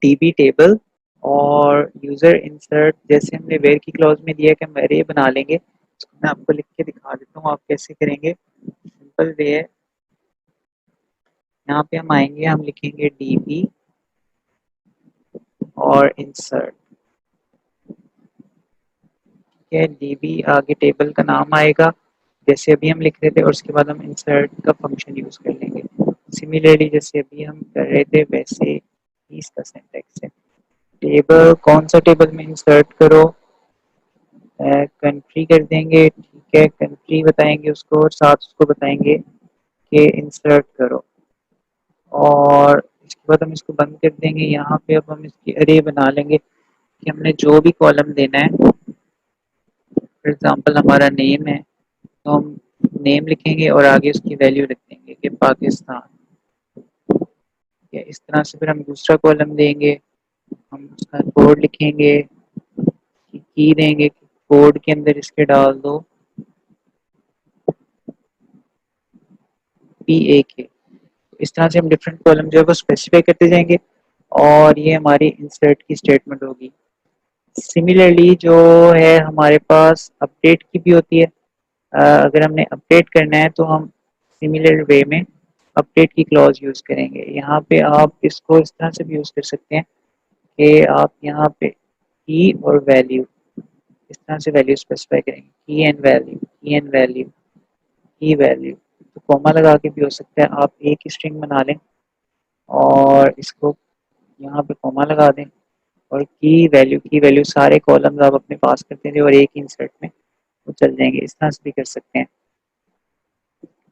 डीबी टेबल और यूजर इंसर्ट। जैसे हमने वेयर की क्लॉज में दिया कि हम अरे बना लेंगे, मैं आपको लिख के दिखा देता हूँ आप कैसे करेंगे। सिंपल वे है, यहाँ पे हम आएंगे, हम लिखेंगे डीबी और इंसर्ट। ठीक है, डीबी आगे टेबल का नाम आएगा जैसे अभी हम लिख रहे थे, और उसके बाद हम इंसर्ट का फंक्शन यूज कर लेंगे। सिमिलरली जैसे अभी हम कर रहे थे वैसे ही इसका सिंटैक्स है। टेबल कौन सा टेबल में इंसर्ट करो, कंट्री कर देंगे, ठीक है, कंट्री बताएंगे उसको और साथ उसको बताएंगे कि इंसर्ट करो, और इसके बाद हम इसको बंद कर देंगे। यहाँ पे अब हम इसकी अरे बना लेंगे कि हमने जो भी कॉलम देना है, फॉर एग्जांपल हमारा नेम है तो हम नेम लिखेंगे और आगे उसकी वैल्यू रख देंगे कि पाकिस्तान। इस तरह से फिर हम दूसरा कॉलम देंगे, हम उसका कोड लिखेंगे, की देंगे, कोड के अंदर इसके डाल दो PAK। इस तरह से हम डिफरेंट कॉलम जो है वो स्पेसिफाई करते जाएंगे और ये हमारी इंसर्ट की स्टेटमेंट होगी। सिमिलरली जो है हमारे पास अपडेट की भी होती है। अगर हमने अपडेट करना है तो हम सिमिलर वे में अपडेट की क्लॉज यूज़ करेंगे। यहाँ पे आप इसको इस तरह से भी यूज़ कर सकते हैं कि आप यहाँ पे की और वैल्यू इस तरह से वैल्यू स्पेसिफाई करेंगे, की एंड वैल्यू, की एंड वैल्यू, की वैल्यू। तो कॉमा लगा के भी हो सकता है, आप एक ही स्ट्रिंग बना लें और इसको यहाँ पे कॉमा लगा दें और की वैल्यू सारे कॉलम्स आप अपने पास करते हैं और एक ही इंसर्ट में वो चल जाएंगे। इस तरह से भी कर सकते हैं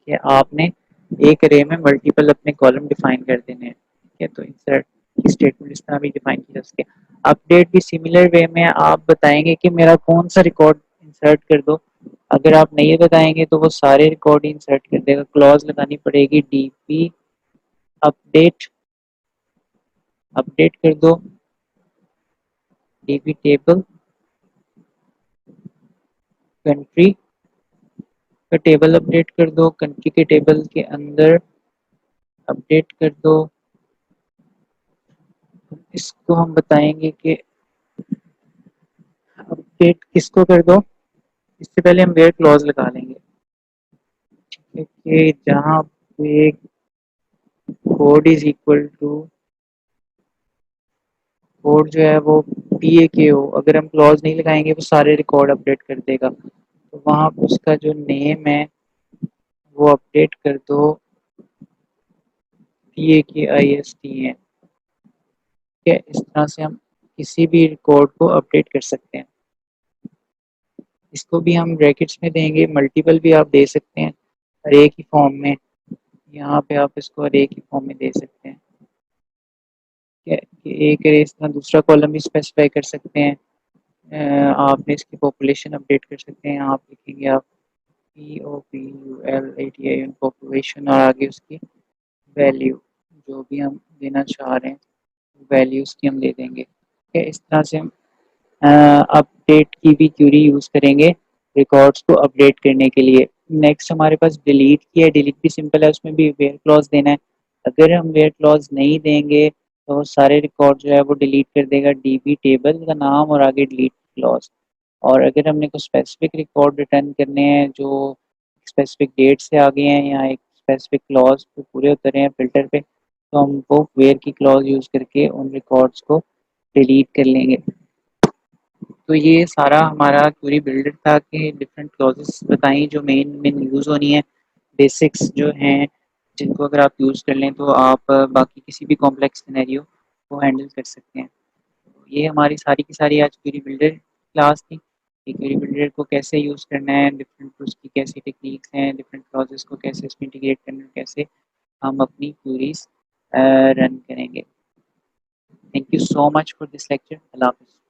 कि आपने एक अरे में मल्टीपल अपने कॉलम डिफाइन कर देने हैं, ठीक है। तो इंसर्ट की स्टेटमेंट इस तरह भी डिफाइन की जा सकती है। अपडेट भी सिमिलर वे में आप बताएंगे कि मेरा कौन सा रिकॉर्ड इंसर्ट कर दो। अगर आप नहीं बताएंगे तो वो सारे रिकॉर्ड इंसर्ट कर देगा। क्लॉज लगानी पड़ेगी डीपी अपडेट, अपडेट कर दो डीपी टेबल कंट्री का टेबल अपडेट कर दो, कंट्री के टेबल के अंदर अपडेट कर दो। इसको हम बताएंगे कि अपडेट किसको कर दो। इससे पहले हम वेयर क्लॉज लगा लेंगे, ठीक है, कि जहाँ पे code is equal to code जो है वो पी ए के हो। अगर हम क्लॉज नहीं लगाएंगे वो सारे रिकॉर्ड अपडेट कर देगा। तो वहाँ पे उसका जो नेम है वो अपडेट कर दो पी ए के आई एस टी है, ठीक है। इस तरह से हम किसी भी रिकॉर्ड को अपडेट कर सकते हैं। इसको भी हम ब्रैकेट्स में देंगे, मल्टीपल भी आप दे सकते हैं अरे की फॉर्म में। यहाँ पे आप इसको अरे की फॉर्म में दे सकते हैं, ठीक है, कि एक अरे इसका दूसरा कॉलम भी स्पेसिफाई कर सकते हैं। आपने इसकी पॉपुलेशन अपडेट कर सकते हैं। आप लिखेंगे आप POPULATION पॉपुलेशन और आगे उसकी वैल्यू जो भी हम देना चाह रहे हैं वैल्यूज़ की हम दे देंगे, ठीक है। इस तरह से हम अपडेट की भी क्यूरी यूज़ करेंगे रिकॉर्ड्स को अपडेट करने के लिए। नेक्स्ट हमारे पास डिलीट की है। डिलीट भी सिंपल है, उसमें भी वेयर क्लॉज देना है। अगर हम वेयर क्लॉज नहीं देंगे तो सारे रिकॉर्ड जो है वो डिलीट कर देगा, डीबी टेबल का नाम और आगे डिलीट क्लॉज। और अगर हमने कुछ स्पेसिफिक रिकॉर्ड रिटर्न करने हैं जो स्पेसिफिक डेट से आ गए हैं या एक स्पेसिफिक क्लॉज पे पूरे उतरे हैं फिल्टर पे, तो हम वो वेयर की क्लॉज यूज़ करके उन रिकॉर्ड्स को डिलीट कर लेंगे। तो ये सारा हमारा क्वेरी बिल्डर था कि डिफरेंट क्लॉजेस बताई जो मेन मेन यूज़ होनी है, बेसिक्स जो हैं जिनको अगर आप यूज़ कर लें तो आप बाकी किसी भी कॉम्प्लेक्स सिनेरियो को हैंडल कर सकते हैं। तो ये हमारी सारी की सारी आज क्वेरी बिल्डर क्लास थी। ये क्वेरी बिल्डर को कैसे यूज़ करना है, डिफरेंट उसकी कैसी टेक्निक्स हैं, डिफरेंट क्लॉजेस को कैसे इसमें इंटीग्रेट करना है, कैसे हम अपनी क्वेरीज रन करेंगे। Thank you so much for this lecture. अल्लाह हाफ़िज़।